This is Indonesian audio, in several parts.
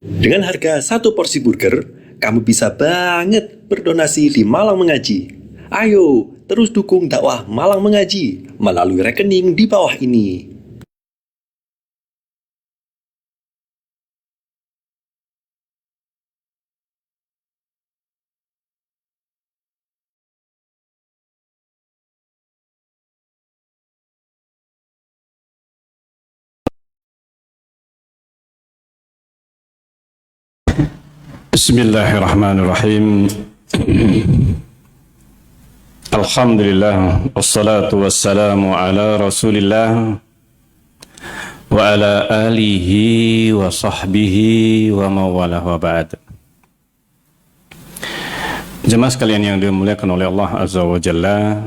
Dengan harga satu porsi burger, kamu bisa banget berdonasi di Malang Mengaji. Ayo, terus dukung dakwah Malang Mengaji melalui rekening di bawah ini. Bismillahirrahmanirrahim. Alhamdulillah, wassalatu wassalamu ala rasulillah wa ala alihi wa sahbihi wa mawalah wa ba'd. Jemaah sekalian yang dimuliakan oleh Allah Azza wa Jalla,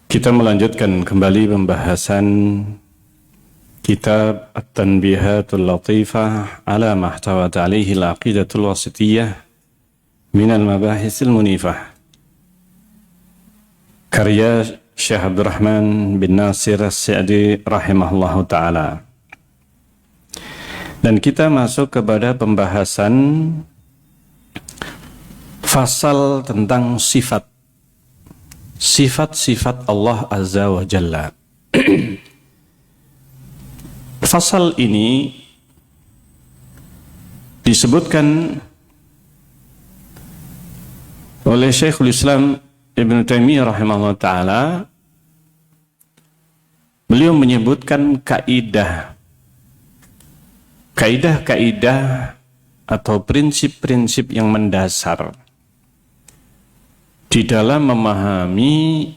kita melanjutkan kembali pembahasan Kitab At-Tanbihatul Latifah ala mahtawat alaihi al-aqidatul wasitiyah minal mabahisil munifah, karya Syekh Abdurrahman bin Nasir As-Sa'di rahimahullahu ta'ala. Dan kita masuk kepada pembahasan fasal tentang sifat-sifat Allah Azza wa Jalla. Fasal ini disebutkan oleh Syekhul Islam Ibn Taimiyah rahimahullah ta'ala. Beliau menyebutkan kaidah atau prinsip-prinsip yang mendasar di dalam memahami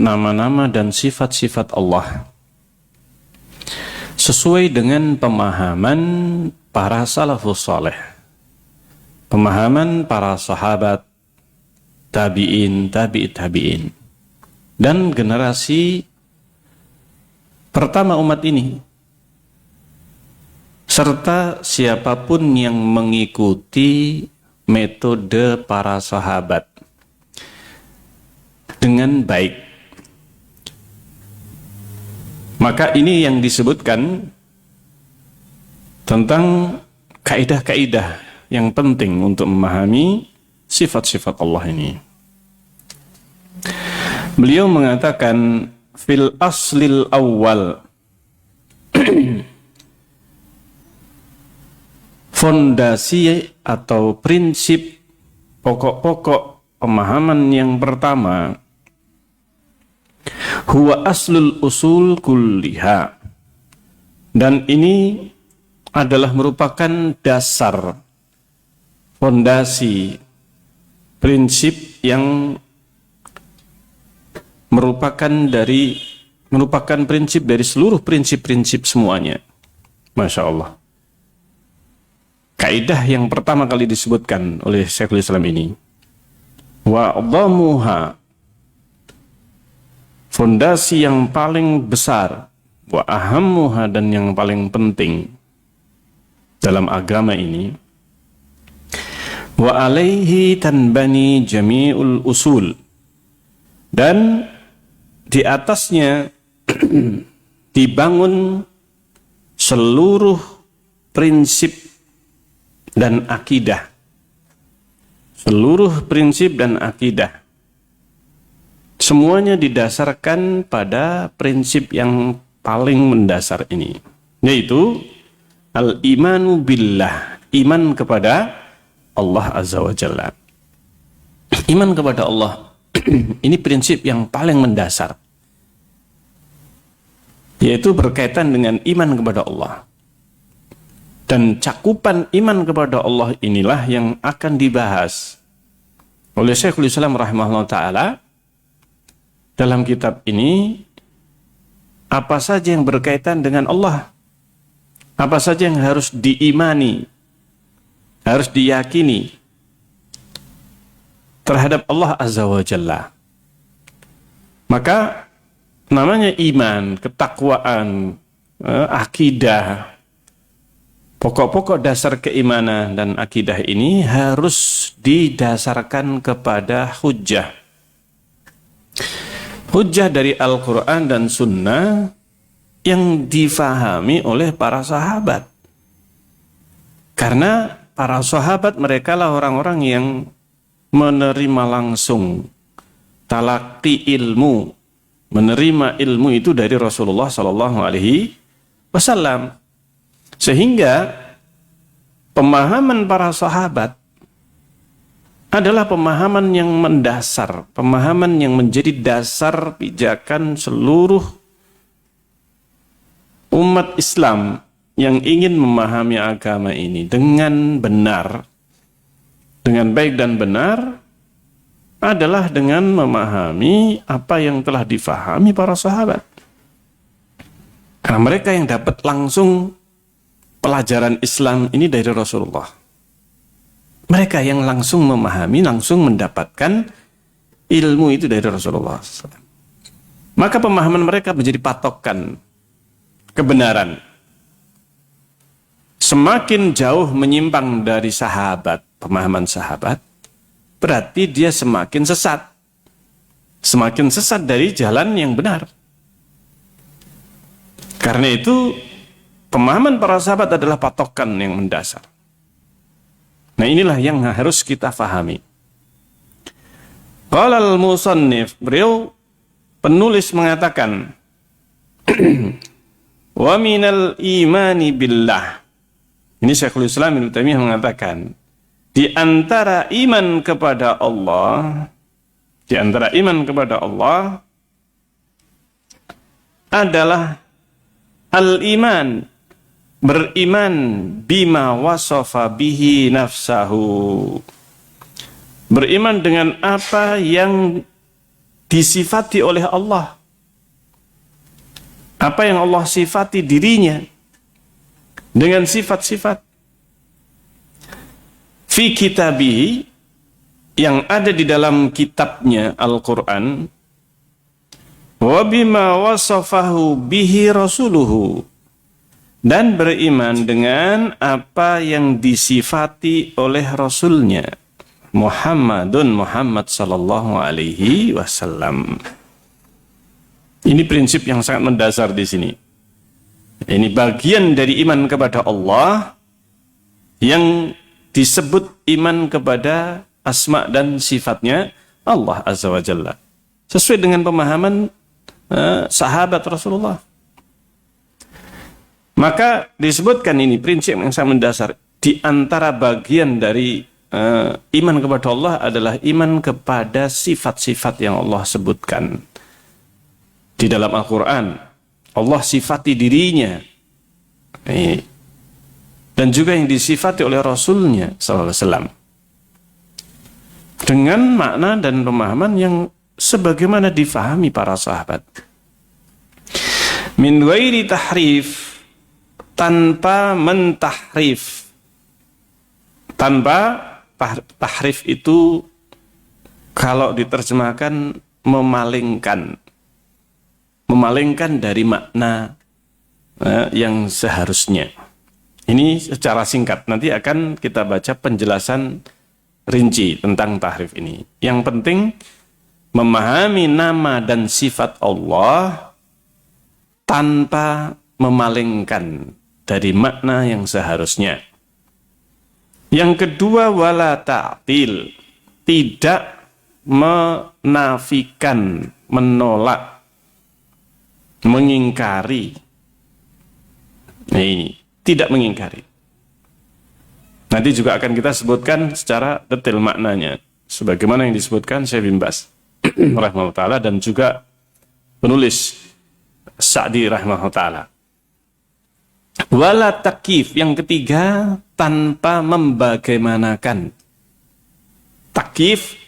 nama-nama dan sifat-sifat Allah sesuai dengan pemahaman para salafus saleh, pemahaman para sahabat, tabi'in, tabi'in, dan generasi pertama umat ini, serta siapapun yang mengikuti metode para sahabat dengan baik. Maka ini yang disebutkan tentang kaidah-kaidah yang penting untuk memahami sifat-sifat Allah ini. Beliau mengatakan fil aslil awal, fondasi atau prinsip pokok-pokok pemahaman yang pertama, huwa aslul usul kulliha, dan ini adalah merupakan dasar, fondasi, prinsip yang merupakan prinsip dari seluruh prinsip-prinsip semuanya. Masya Allah. Kaidah yang pertama kali disebutkan oleh Syekhul Islam ini, wa dhamuha, fondasi yang paling besar, wa ahammuha, dan yang paling penting dalam agama ini, wa alaihi tanbani jami'ul usul, dan di atasnya dibangun seluruh prinsip dan akidah. Seluruh prinsip dan akidah semuanya didasarkan pada prinsip yang paling mendasar ini, yaitu al-imanu billah, iman kepada Allah Azza wa Jalla. Iman kepada Allah ini prinsip yang paling mendasar, yaitu berkaitan dengan iman kepada Allah. Dan cakupan iman kepada Allah inilah yang akan dibahas oleh Syekhul Islam rahimahullah ta'ala dalam kitab ini. Apa saja yang berkaitan dengan Allah, apa saja yang harus diimani, harus diyakini terhadap Allah Azza wa Jalla. Maka namanya iman, ketakwaan, akidah, pokok-pokok dasar keimanan dan akidah ini harus didasarkan kepada hujjah. Hujjah dari Al-Quran dan Sunnah yang difahami oleh para sahabat. Karena para sahabat mereka lah orang-orang yang menerima langsung talaqi ilmu, menerima ilmu itu dari Rasulullah Sallallahu Alaihi Wasallam, sehingga pemahaman para sahabat adalah pemahaman yang mendasar, pemahaman yang menjadi dasar pijakan seluruh umat Islam yang ingin memahami agama ini dengan benar, dengan baik dan benar, adalah dengan memahami apa yang telah difahami para sahabat. Karena mereka yang dapat langsung pelajaran Islam ini dari Rasulullah. Mereka yang langsung memahami, langsung mendapatkan ilmu itu dari Rasulullah. Maka pemahaman mereka menjadi patokan kebenaran. Semakin jauh menyimpang dari sahabat, pemahaman sahabat, berarti dia semakin sesat. Semakin sesat dari jalan yang benar. Karena itu, pemahaman para sahabat adalah patokan yang mendasar. Nah, inilah yang harus kita fahami. Qala al-musannif, beliau penulis mengatakan, wa minal imani billah. Ini Syekhul Islam Ibnu Taimiyah mengatakan, di antara iman kepada Allah, di antara iman kepada Allah adalah al-iman, beriman bima wasafa bihi nafsahu, beriman dengan apa yang disifati oleh Allah, apa yang Allah sifati dirinya dengan sifat-sifat fi kitabihi, yang ada di dalam kitabnya Al-Quran, wa bima wasafahu bihi rasuluhu, dan beriman dengan apa yang disifati oleh Rasulnya Muhammad sallallahu alaihi wasallam. Ini prinsip yang sangat mendasar di sini. Ini bagian dari iman kepada Allah yang disebut iman kepada asma dan sifatnya Allah Azza wa Jalla, sesuai dengan pemahaman sahabat Rasulullah. Maka disebutkan ini prinsip yang sangat mendasar. Di antara bagian dari iman kepada Allah adalah iman kepada sifat-sifat yang Allah sebutkan di dalam Al-Quran. Allah sifati dirinya, dan juga yang disifati oleh Rasulnya SAW, dengan makna dan pemahaman yang sebagaimana difahami para sahabat. Min ghairi tahrif, tanpa mentahrif. Tanpa tahrif itu kalau diterjemahkan memalingkan. Memalingkan dari makna yang seharusnya. Ini secara singkat, nanti akan kita baca penjelasan rinci tentang tahrif ini. Yang penting memahami nama dan sifat Allah tanpa memalingkan dari makna yang seharusnya. Yang kedua, wala ta'til, tidak menafikan, menolak, mengingkari. Nah, ini tidak mengingkari. Nanti juga akan kita sebutkan secara detail maknanya, sebagaimana yang disebutkan Syekh bin Baz rahimahullah ta'ala dan juga penulis Sa'di rahimahullah ta'ala. Wala takif, yang ketiga, tanpa membagaimanakan. Takif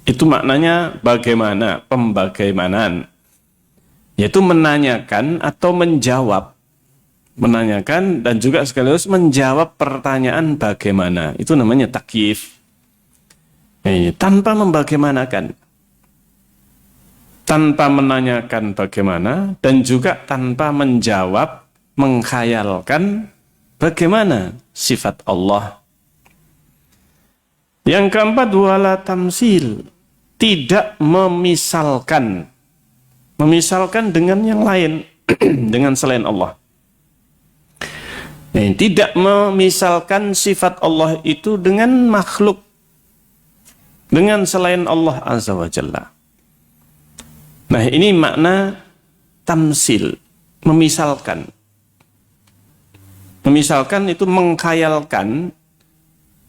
itu maknanya bagaimana, pembagaimanaan, yaitu menanyakan atau menjawab. Menanyakan dan juga sekaligus menjawab pertanyaan bagaimana. Itu namanya takyif. Tanpa membagaimanakan. Tanpa menanyakan bagaimana dan juga tanpa menjawab, mengkhayalkan bagaimana sifat Allah. Yang keempat, wala tamsil, tidak memisalkan. Memisalkan dengan yang lain, dengan selain Allah. Tidak memisalkan sifat Allah itu dengan makhluk, dengan selain Allah Azza wa Jalla. Nah, ini makna tamsil, memisalkan. Memisalkan itu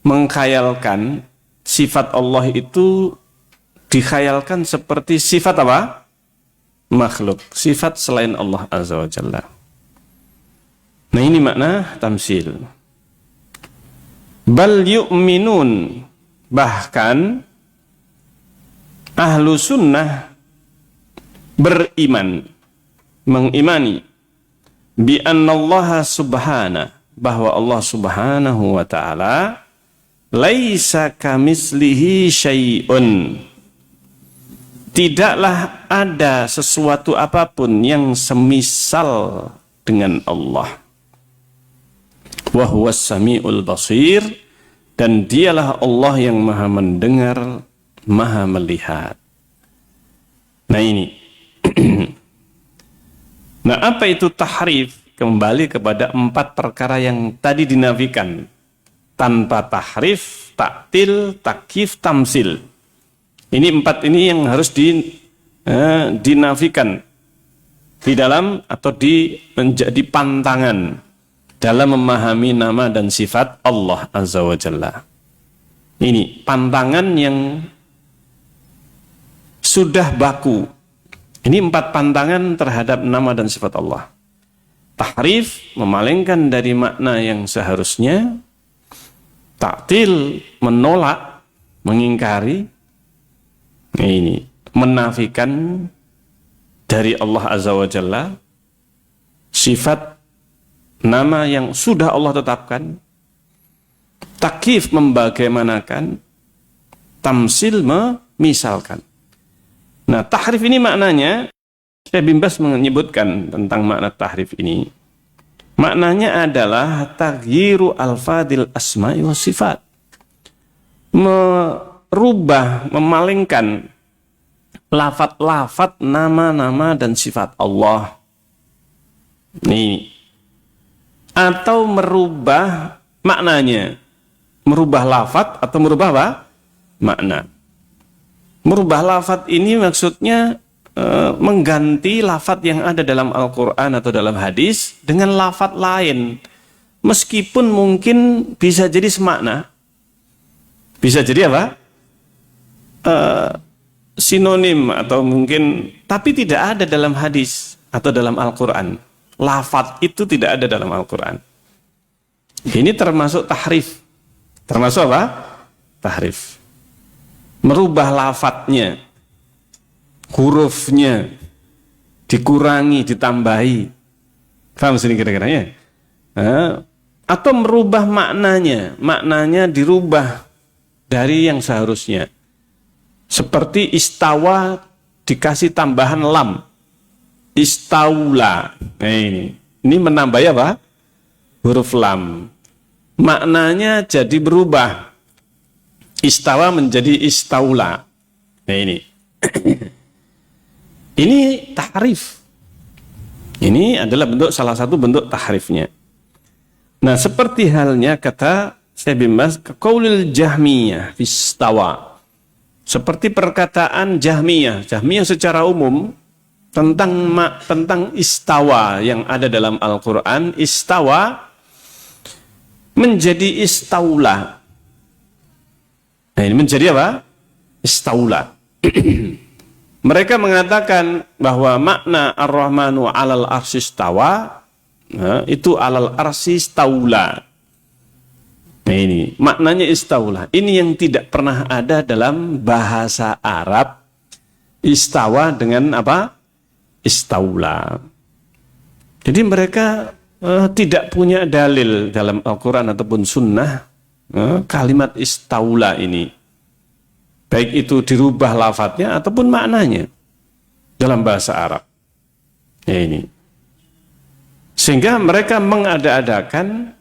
mengkhayalkan sifat Allah itu dikhayalkan seperti sifat apa? Makhluk, sifat selain Allah Azza wa Jalla. Nah, ini makna tamsil. Bal yu'minun, bahkan ahlu sunnah beriman, mengimani bi annallaha subhana, bahwa Allah subhanahu wa ta'ala laisa kamislihi syai'un, tidaklah ada sesuatu apapun yang semisal dengan Allah. Wa huwas samiul basir, dan dialah Allah yang maha mendengar, maha melihat. Nah, ini. Nah, apa itu tahrif? Kembali kepada 4 perkara yang tadi dinafikan. Tanpa tahrif, taktil, takyif, tamsil. Ini 4 ini yang harus dinafikan di dalam atau menjadi pantangan dalam memahami nama dan sifat Allah Azza wa Jalla. Ini pantangan yang sudah baku. Ini 4 pantangan terhadap nama dan sifat Allah. Tahrif, memalingkan dari makna yang seharusnya. Taktil, menolak, mengingkari. Ini menafikan dari Allah Azza wa Jalla sifat nama yang sudah Allah tetapkan. Takyif, membagaimanakan. Tamsil, memisalkan. Nah, tahrif ini maknanya, Syekh bin Baz menyebutkan tentang makna tahrif ini. Maknanya adalah taghyiru alfadil asma'i wa sifat. Merubah, memalingkan lafat-lafat nama-nama dan sifat Allah. Nih. Atau merubah maknanya. Merubah lafat atau merubah apa? Makna. Merubah lafat ini maksudnya mengganti lafat yang ada dalam Al-Quran atau dalam hadis dengan lafat lain. Meskipun mungkin bisa jadi semakna. Bisa jadi apa? Sinonim atau mungkin, tapi tidak ada dalam hadis atau dalam Al-Quran. Lafat itu tidak ada dalam Al-Quran. Ini termasuk tahrif. Termasuk apa? Tahrif. Merubah lafadznya, hurufnya, dikurangi, ditambahi. Paham sini kira-kira ya? Atau merubah maknanya. Maknanya dirubah dari yang seharusnya. Seperti istawa dikasih tambahan lam. Istaula. Nah, ini menambah apa? Huruf lam. Maknanya jadi berubah. Istawa menjadi istaula. Nah, ini. Ini tahrif. Ini adalah salah satu bentuk tahrifnya. Nah, seperti halnya kata Syekh bin Baz, qaulil Jahmiyah fistawa. Seperti perkataan Jahmiyah. Jahmiyah secara umum tentang istawa yang ada dalam Al-Quran. Istawa menjadi istaula. Nah, ini menjadi apa? Istaula. Mereka mengatakan bahwa makna Ar-Rahmanu alal arsy istawa, itu alal arsy istaula. Nah, ini maknanya istaula. Ini yang tidak pernah ada dalam bahasa Arab. Istawa dengan apa? Istaula. Jadi mereka tidak punya dalil dalam Al-Quran ataupun Sunnah kalimat istaula ini. Baik itu dirubah lafadznya ataupun maknanya dalam bahasa Arab. Ya, ini. Sehingga mereka mengada-adakan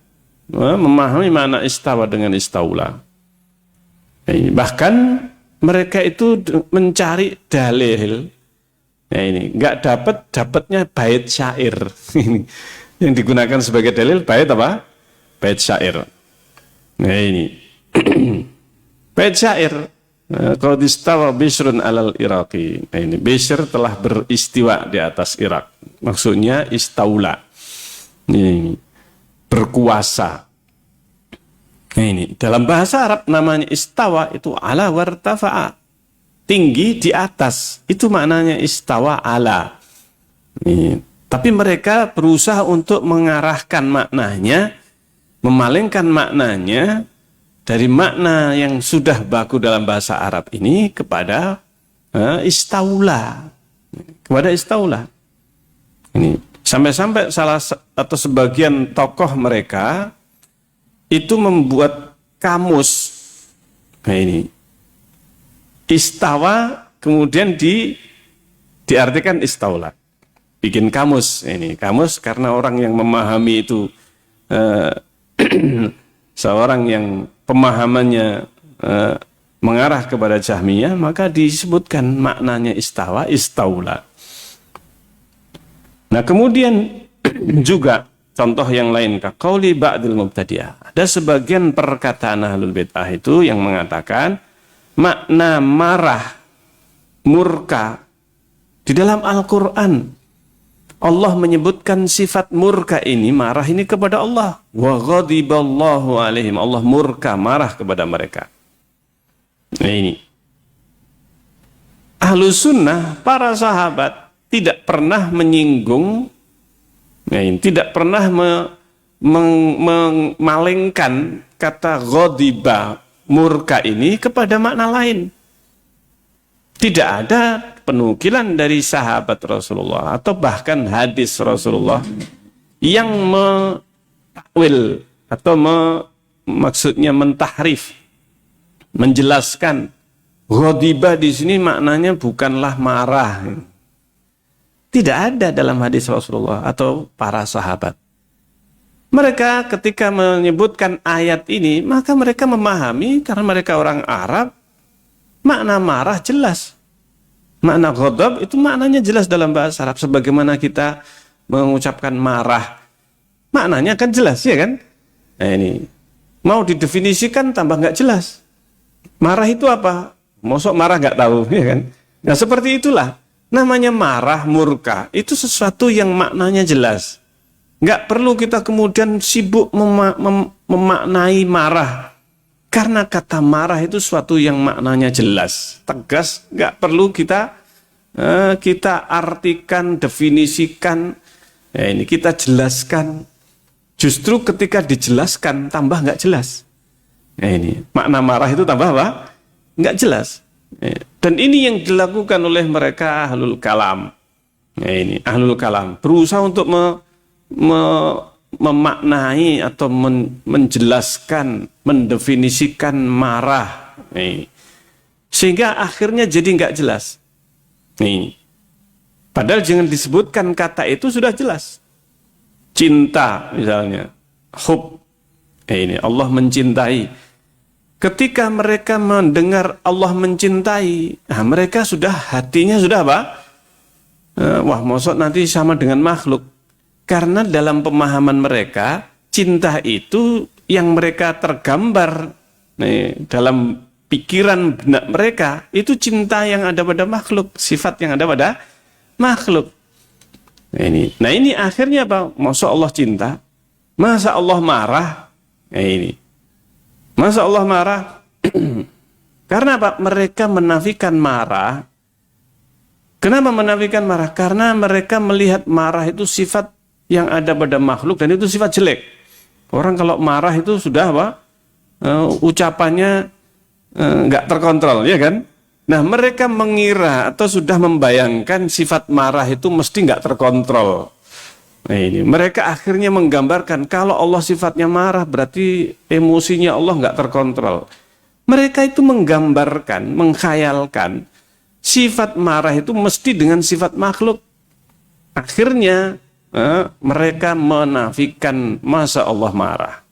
memahami makna istawa dengan istaula. Ya, ini. Bahkan mereka itu mencari dalil. Nah, ini dapatnya bait syair. Yang digunakan sebagai dalil bait apa? bait syair. Nah ini bait syair. Qad istawa Bishrun alal Iraqi. Nah ini Bishr telah beristiwa di atas Irak. Maksudnya istaula. Ini berkuasa. Nah ini dalam bahasa Arab namanya istawa itu ala wartafa'a. Tinggi di atas. Itu maknanya istawa ala. Ini. Tapi mereka berusaha untuk mengarahkan maknanya, memalingkan maknanya dari makna yang sudah baku dalam bahasa Arab ini kepada istaula. Kepada istaula. Ini sampai-sampai salah atau sebagian tokoh mereka itu membuat kamus. Nah ini istawa kemudian diartikan istaula. Bikin kamus. Ini kamus karena orang yang memahami itu seorang yang pemahamannya mengarah kepada Jahmiyah, maka disebutkan maknanya istawa, istaula. Nah kemudian juga contoh yang lain, qauli ba'dil mubtadi'ah. Ada sebagian perkataan ahlul bid'ah itu yang mengatakan makna marah, murka di dalam Al-Quran. Allah menyebutkan sifat murka ini, marah ini kepada Allah. Wa ghadiballahu alaihim. Allah murka, marah kepada mereka. Nah ini. Ahlus sunnah, para sahabat tidak pernah menyinggung, nah ini, tidak pernah memalingkan kata ghadiba, murka ini kepada makna lain. Tidak ada penukilan dari sahabat Rasulullah atau bahkan hadis Rasulullah yang mentakwil atau maksudnya mentahrif, menjelaskan ghadiba di sini maknanya bukanlah marah. Tidak ada dalam hadis Rasulullah atau para sahabat. Mereka ketika menyebutkan ayat ini, maka mereka memahami karena mereka orang Arab, makna marah jelas. Makna ghadab itu maknanya jelas dalam bahasa Arab. Sebagaimana kita mengucapkan marah, maknanya kan jelas, ya kan? Nah ini, mau didefinisikan tambah nggak jelas. Marah itu apa? Mosok marah nggak tahu, ya kan? Nah seperti itulah. Namanya marah, murka, itu sesuatu yang maknanya jelas. Nggak perlu kita kemudian sibuk memaknai marah. Karena kata marah itu suatu yang maknanya jelas, tegas, nggak perlu kita artikan, definisikan, ya ini kita jelaskan. Justru ketika dijelaskan tambah nggak jelas. Nah ini makna marah itu tambah apa? Nggak jelas. Dan ini yang dilakukan oleh mereka ahlul kalam. Nah ini ahlul kalam berusaha untuk memaknai atau menjelaskan, mendefinisikan marah, sehingga akhirnya jadi nggak jelas. Padahal jangan disebutkan kata itu sudah jelas. Cinta misalnya, hub, ini Allah mencintai. Ketika mereka mendengar Allah mencintai, nah mereka sudah hatinya sudah apa? Wah, maksud nanti sama dengan makhluk. Karena dalam pemahaman mereka, cinta itu yang mereka tergambar dalam pikiran benak mereka, itu cinta yang ada pada makhluk, sifat yang ada pada makhluk. Nah ini akhirnya apa? Masa Allah cinta? Masa Allah marah? Nah ini. Masa Allah marah? Karena apa? Mereka menafikan marah. Kenapa menafikan marah? Karena mereka melihat marah itu sifat yang ada pada makhluk dan itu sifat jelek. Orang kalau marah itu sudah apa? Ucapannya nggak terkontrol, ya kan? Nah mereka mengira atau sudah membayangkan sifat marah itu mesti nggak terkontrol. Nah ini mereka akhirnya menggambarkan kalau Allah sifatnya marah berarti emosinya Allah nggak terkontrol. Mereka itu menggambarkan, mengkhayalkan sifat marah itu mesti dengan sifat makhluk. Akhirnya mereka menafikan masa Allah marah.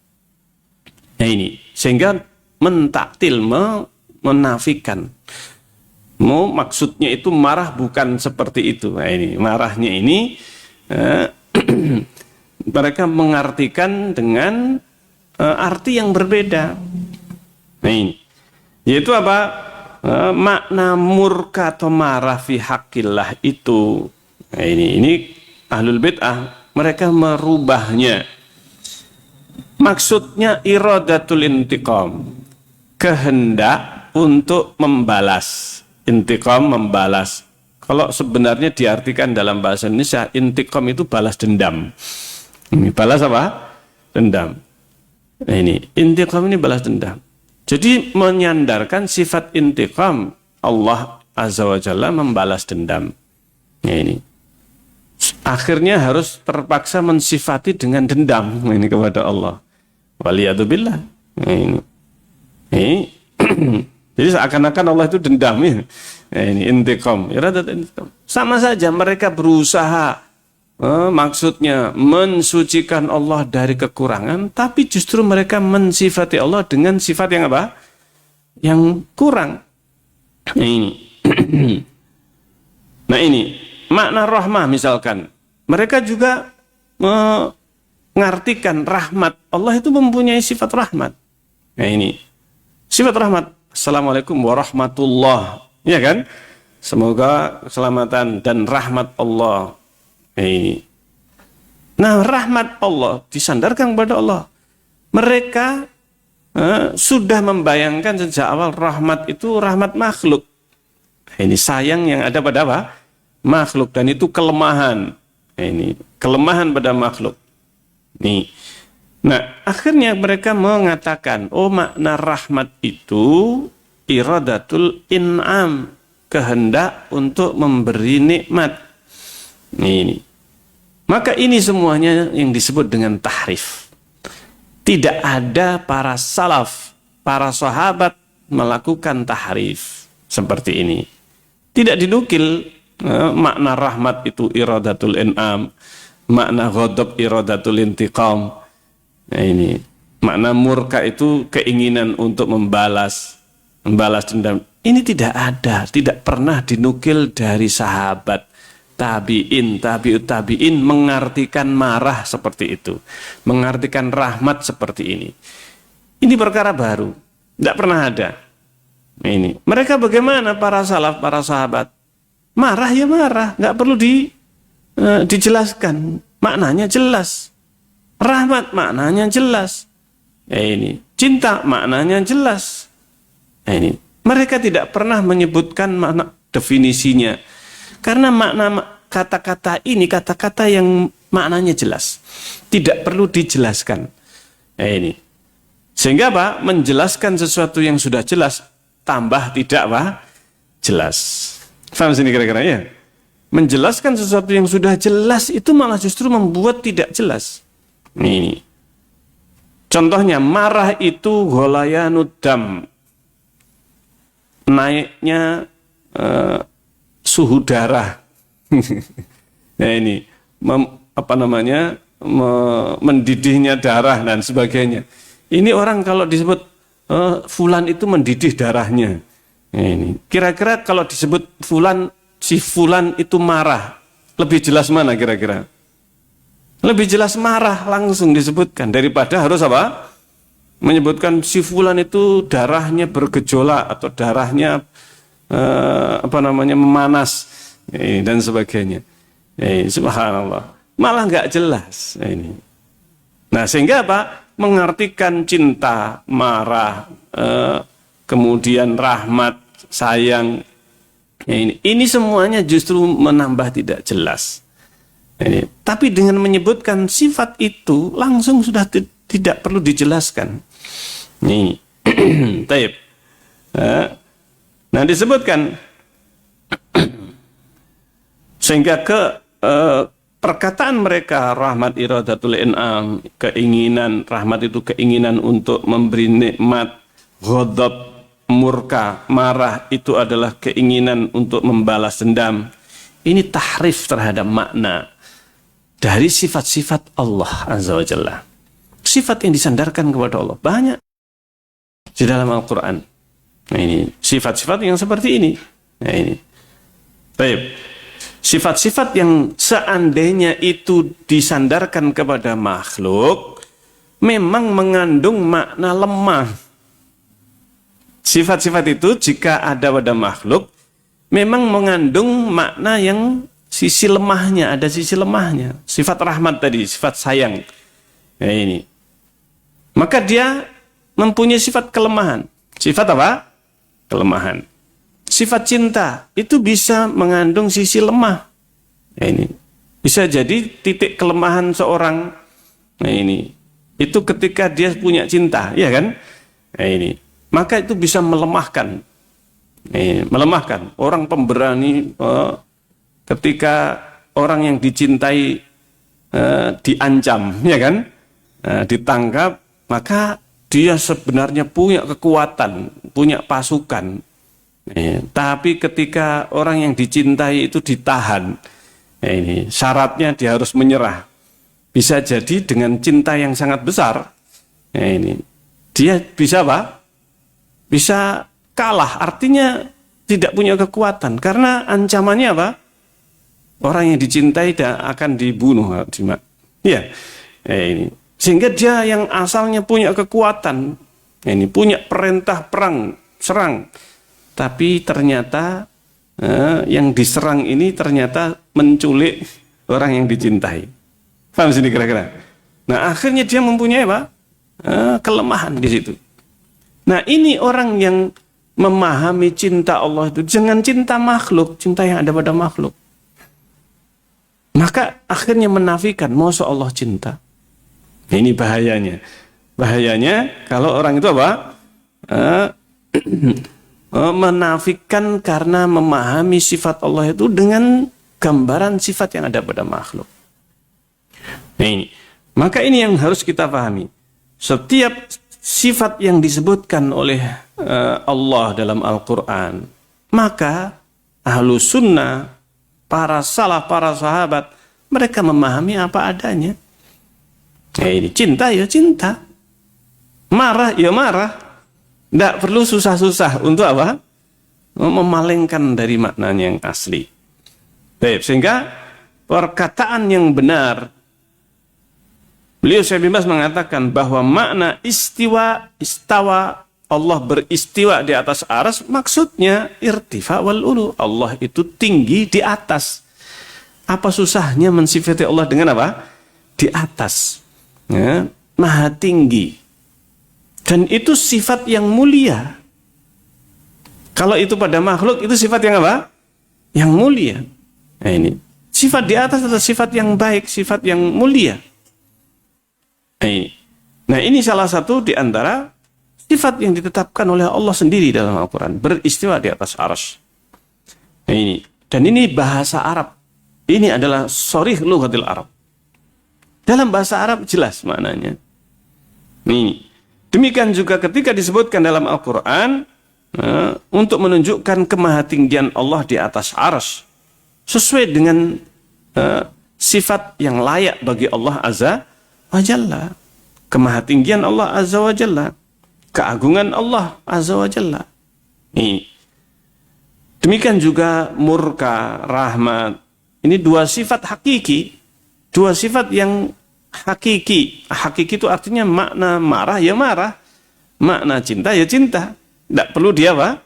Nah ini sehingga mentaktil, menafikan. Maksudnya itu marah bukan seperti itu. Nah ini marahnya ini mereka mengartikan dengan arti yang berbeda. Nah ini, yaitu apa? Makna murka atau marah fi haqqillah itu. Nah ini ahlul bid'ah, mereka merubahnya. Maksudnya iradatul intiqam, kehendak untuk membalas. Intiqam, membalas. Kalau sebenarnya diartikan dalam bahasa Indonesia, intiqam itu balas dendam. Ini balas apa? Dendam. Nah ini, intiqam ini balas dendam. Jadi menyandarkan sifat intiqam, Allah Azza wa Jalla membalas dendam. Nah ini. Akhirnya harus terpaksa mensifati dengan dendam ini kepada Allah. Waliyadzubillah. Nah ini. Jadi seakan-akan Allah itu dendam ya. Nah ini intiqam. Sama saja mereka berusaha maksudnya mensucikan Allah dari kekurangan, tapi justru mereka mensifati Allah dengan sifat yang apa? Yang kurang. Nah ini. Nah ini makna rahmah misalkan. Mereka juga mengartikan rahmat. Allah itu mempunyai sifat rahmat. Nah ini. Sifat rahmat. Assalamualaikum warahmatullah. Ya kan? Semoga keselamatan dan rahmat Allah. Ini. Nah, rahmat Allah disandarkan kepada Allah. Mereka sudah membayangkan sejak awal rahmat itu rahmat makhluk. Ini sayang yang ada pada apa? Makhluk, dan itu kelemahan. Ini kelemahan pada makhluk. Nih. Nah, akhirnya mereka mengatakan, oh makna rahmat itu iradatul in'am, kehendak untuk memberi nikmat. Ini. Maka ini semuanya yang disebut dengan tahrif. Tidak ada para salaf, para sahabat melakukan tahrif seperti ini. Tidak dinukil makna rahmat itu iradatul in'am, makna ghadab iradatul intiqam. Nah ini, makna murka itu keinginan untuk membalas dendam. Ini tidak ada, tidak pernah dinukil dari sahabat. Tabi'in, tabi'ut tabi'in mengartikan marah seperti itu, mengartikan rahmat seperti ini. Ini perkara baru, tidak pernah ada. Ini mereka bagaimana para salaf, para sahabat? Marah ya marah, nggak perlu dijelaskan, maknanya jelas. Rahmat maknanya jelas. Ini cinta maknanya jelas. Ini mereka tidak pernah menyebutkan makna definisinya. Karena makna kata-kata ini kata-kata yang maknanya jelas, tidak perlu dijelaskan. Ini sehingga apa? Menjelaskan sesuatu yang sudah jelas tambah tidak apa? Jelas. Paham sini kira-kira ya? Menjelaskan sesuatu yang sudah jelas itu malah justru membuat tidak jelas. Ini contohnya marah itu gholayanud dam, naiknya suhu darah. Nah ini mendidihnya darah dan sebagainya. Ini orang kalau disebut fulan itu mendidih darahnya. Nah ini kira-kira kalau disebut si fulan itu marah, lebih jelas mana kira-kira? Lebih jelas marah langsung disebutkan daripada harus apa? Menyebutkan si fulan itu darahnya bergejolak atau darahnya memanas dan sebagainya. Subhanallah, malah nggak jelas ini. Nah sehingga apa? Mengartikan cinta, marah, kemudian rahmat, sayang. Ini semuanya justru menambah tidak jelas. Ini. Tapi dengan menyebutkan sifat itu langsung sudah tidak perlu dijelaskan. Nih, taib. Nah disebutkan sehingga perkataan mereka rahmat iradatul in'am, keinginan rahmat itu keinginan untuk memberi nikmat, ghadab murka marah itu adalah keinginan untuk membalas dendam. Ini tahrif terhadap makna dari sifat-sifat Allah Azza wa Jalla. Sifat yang disandarkan kepada Allah banyak di dalam Al-Quran. Nah ini sifat-sifat yang seperti ini. Nah ini. Baik. Sifat-sifat yang seandainya itu disandarkan kepada makhluk, memang mengandung makna lemah. Sifat-sifat itu jika ada pada makhluk memang mengandung makna yang sisi lemahnya, ada sisi lemahnya. Sifat rahmat tadi, sifat sayang. Ya ini. Maka dia mempunyai sifat kelemahan. Sifat apa? Kelemahan. Sifat cinta itu bisa mengandung sisi lemah. Ya ini. Bisa jadi titik kelemahan seorang. Nah ini. Itu ketika dia punya cinta, ya kan? Nah ini. Maka itu bisa melemahkan. Melemahkan. Orang pemberani ketika orang yang dicintai diancam, ya kan? Ditangkap, maka dia sebenarnya punya kekuatan, punya pasukan. Tapi ketika orang yang dicintai itu ditahan, ini syaratnya dia harus menyerah. Bisa jadi dengan cinta yang sangat besar, ini dia bisa apa? Bisa kalah, artinya tidak punya kekuatan karena ancamannya apa? Orang yang dicintai akan dibunuh, ya, ini sehingga dia yang asalnya punya kekuatan, ini punya perintah perang, serang, tapi ternyata yang diserang ini ternyata menculik orang yang dicintai. Paham sini kira-kira? Nah akhirnya dia mempunyai apa? Kelemahan di situ. Nah ini orang yang memahami cinta Allah itu jangan cinta makhluk, cinta yang ada pada makhluk. Maka akhirnya menafikan, masa Allah cinta. Ini bahayanya. Bahayanya kalau orang itu apa? Menafikan karena memahami sifat Allah itu dengan gambaran sifat yang ada pada makhluk. Nah ini. Maka ini yang harus kita pahami. Setiap sifat yang disebutkan oleh Allah dalam Al-Quran, maka Ahlus Sunnah, para salaf, para sahabat, mereka memahami apa adanya. Ini cinta ya cinta, marah ya marah, tidak perlu susah-susah untuk apa? Memalingkan dari maknanya yang asli. Baik, sehingga perkataan yang benar, beliau Syekh bin Baz mengatakan bahwa makna istawa, Allah beristiwa di atas aras, maksudnya irtifa wal ulu. Allah itu tinggi di atas. Apa susahnya mensifati Allah dengan apa? Di atas. Ya, maha tinggi. Dan itu sifat yang mulia. Kalau itu pada makhluk, itu sifat yang apa? Yang mulia. Nah ini. Sifat di atas adalah sifat yang baik, sifat yang mulia. Nah ini salah satu di antara sifat yang ditetapkan oleh Allah sendiri dalam Al-Quran. Beristiwa di atas arsy. Nah ini. Dan ini bahasa Arab. Ini adalah sharih lughatil Arab. Dalam bahasa Arab jelas maknanya. Ini. Demikian juga ketika disebutkan dalam Al-Quran untuk menunjukkan kemahatinggian Allah di atas arsy. Sesuai dengan sifat yang layak bagi Allah Azza wa Jalla. Kemahatinggian Allah Azza wa Jalla. Keagungan Allah Azza wa Jalla. Ini. Demikian juga murka, rahmat. Ini dua sifat hakiki. Dua sifat yang hakiki. Hakiki itu artinya makna marah ya marah. Makna cinta ya cinta. Tidak perlu dia apa?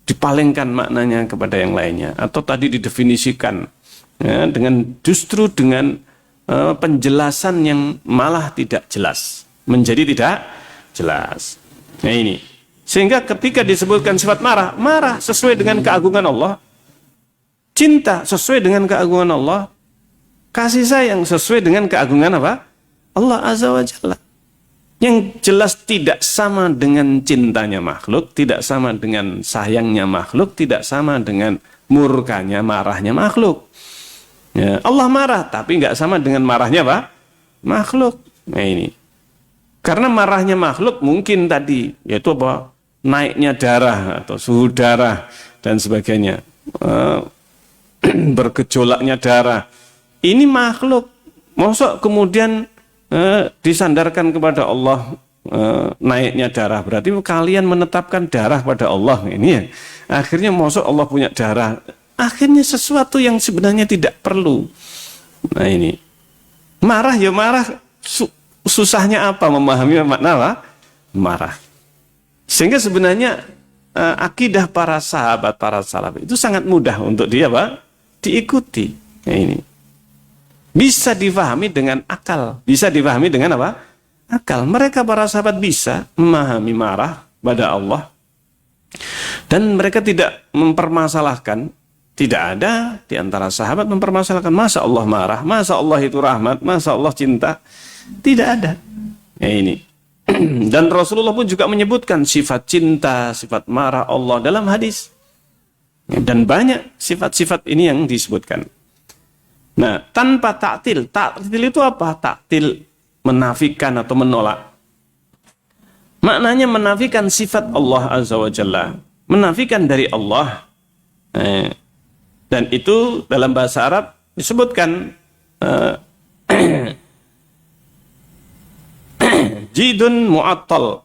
Dipalingkan maknanya kepada yang lainnya. Atau tadi didefinisikan. Ya, justru dengan penjelasan yang malah tidak jelas. Menjadi tidak jelas. Nah ini. Sehingga ketika disebutkan sifat marah, marah sesuai dengan keagungan Allah. Cinta sesuai dengan keagungan Allah. Kasih sayang sesuai dengan keagungan apa? Allah Azza wa Jalla. Yang jelas tidak sama dengan cintanya makhluk, tidak sama dengan sayangnya makhluk, tidak sama dengan murkanya, marahnya makhluk. Ya, Allah marah, tapi nggak sama dengan marahnya apa? Makhluk. Nah ini. Karena marahnya makhluk mungkin tadi, yaitu apa? Naiknya darah atau suhu darah dan sebagainya. Bergejolaknya darah. Ini makhluk. Mosok kemudian disandarkan kepada Allah naiknya darah. Berarti kalian menetapkan darah pada Allah. Ini ya. Akhirnya mosok Allah punya darah. Akhirnya sesuatu yang sebenarnya tidak perlu. Nah ini. Marah ya marah. susahnya apa memahami makna apa? Marah. Sehingga sebenarnya akidah para sahabat, para salaf itu sangat mudah untuk dia apa? Diikuti. Ini bisa difahami dengan akal, bisa difahami dengan apa? Akal. Mereka para sahabat bisa memahami marah pada Allah dan mereka tidak mempermasalahkan. Tidak ada di antara sahabat mempermasalahkan masa Allah marah, masa Allah itu rahmat, masa Allah cinta. Tidak ada. Ini. Dan Rasulullah pun juga menyebutkan sifat cinta, sifat marah Allah dalam hadis. Dan banyak sifat-sifat ini yang disebutkan. Nah, tanpa taktil. Taktil itu apa? Taktil menafikan atau menolak. Maknanya menafikan sifat Allah Azza wa Jalla. Menafikan dari Allah. Dan itu dalam bahasa Arab disebutkan jidun mu'attal.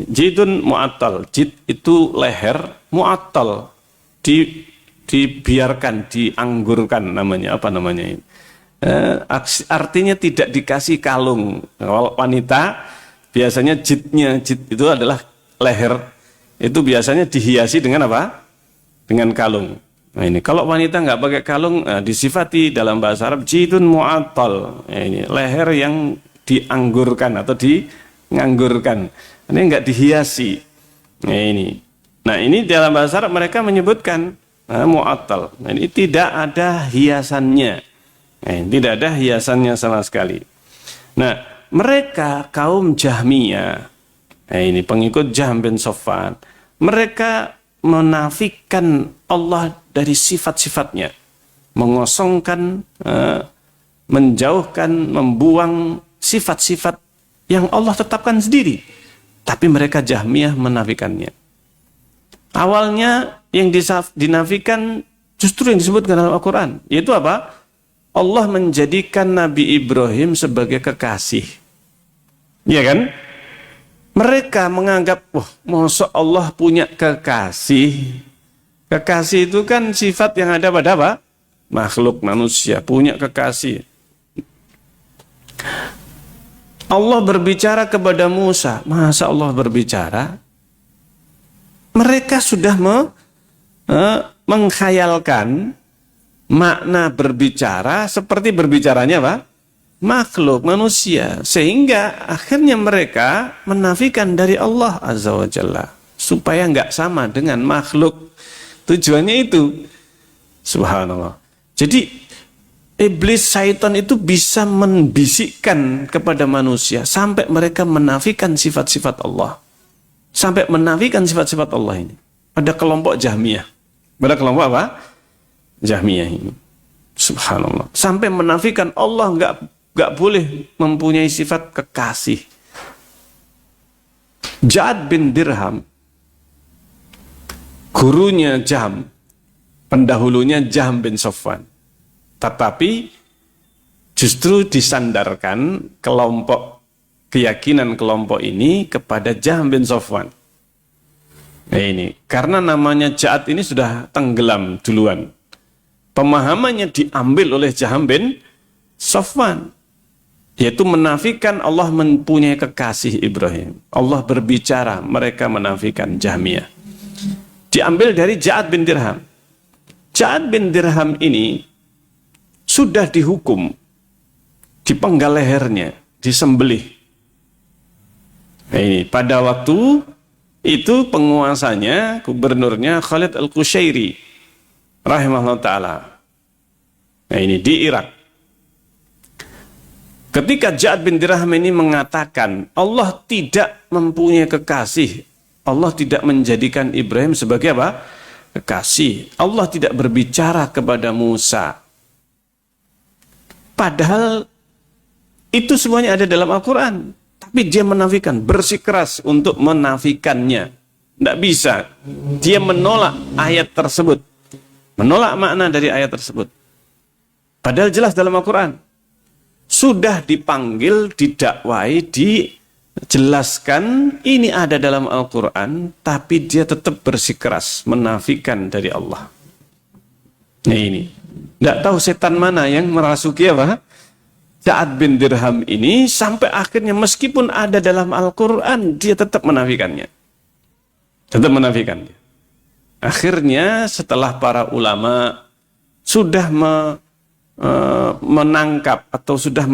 Jidun mu'attal. Jid itu leher, mu'attal. Dibiarkan, dianggurkan namanya, apa namanya ini? Artinya tidak dikasih kalung. Kalau wanita biasanya jidnya, jid itu adalah leher, itu biasanya dihiasi dengan apa? Dengan kalung. Nah ini kalau wanita nggak pakai kalung, disifati dalam bahasa Arab jidun mu'attal. Ini leher yang dianggurkan atau dianggurkan. Ini nggak dihiasi. Nah ini dalam bahasa Arab mereka menyebutkan mu'attal. Nah, ini tidak ada hiasannya. Tidak ada hiasannya sama sekali. Nah, mereka kaum Jahmiyah, ini pengikut Jahm bin Safwan, mereka menafikan Allah dari sifat-sifatnya, mengosongkan, menjauhkan, membuang sifat-sifat yang Allah tetapkan sendiri. Tapi mereka Jahmiyah menafikannya. Awalnya yang dinafikan justru yang disebutkan dalam Al-Quran, yaitu apa? Allah menjadikan Nabi Ibrahim sebagai kekasih. Iya kan? Mereka menganggap, wah, masa Allah punya kekasih? Kekasih itu kan sifat yang ada pada apa? Makhluk manusia, punya kekasih. Allah berbicara kepada Musa. Masa Allah berbicara? Mereka sudah mengkhayalkan makna berbicara seperti berbicaranya apa? Makhluk manusia, sehingga akhirnya mereka menafikan dari Allah Azza wa Jalla supaya nggak sama dengan makhluk. Tujuannya itu, subhanallah. Jadi iblis, syaitan itu bisa membisikkan kepada manusia sampai mereka menafikan sifat-sifat Allah, sampai menafikan sifat-sifat Allah ini. Ada kelompok Jahmiyah, ada kelompok apa? Jahmiyah ini, subhanallah, sampai menafikan Allah nggak boleh mempunyai sifat kekasih. Ja'ad bin Dirham, gurunya Jahm, pendahulunya Jahm bin Safwan, tetapi justru disandarkan keyakinan kelompok ini kepada Jahm bin Safwan. Nah ini, karena namanya Ja'ad ini sudah tenggelam duluan. Pemahamannya diambil oleh Jahm bin Safwan, yaitu menafikan Allah mempunyai kekasih Ibrahim. Allah berbicara, mereka menafikan. Jahmiyah diambil dari Ja'ad bin Dirham. Ja'ad bin Dirham ini sudah dihukum, dipenggal lehernya, disembelih. Nah ini, pada waktu itu penguasanya, gubernurnya Khalid al-Qushairi rahimahullah ta'ala. Nah ini di Irak. Ketika Ja'ad bin Dirham ini mengatakan Allah tidak mempunyai kekasih, Allah tidak menjadikan Ibrahim sebagai apa? Kekasih. Allah tidak berbicara kepada Musa. Padahal itu semuanya ada dalam Al-Quran. Tapi dia menafikan, bersikeras untuk menafikannya. Tidak bisa. Dia menolak ayat tersebut. Menolak makna dari ayat tersebut. Padahal jelas dalam Al-Quran. Sudah dipanggil, didakwai, dijelaskan, ini ada dalam Al-Quran, tapi dia tetap bersikeras menafikan dari Allah. Nah ini, tidak tahu setan mana yang merasuki apa? Ja'ad bin Dirham ini sampai akhirnya meskipun ada dalam Al-Quran, dia tetap menafikannya. Tetap menafikannya. Akhirnya setelah para ulama sudah menangkap atau sudah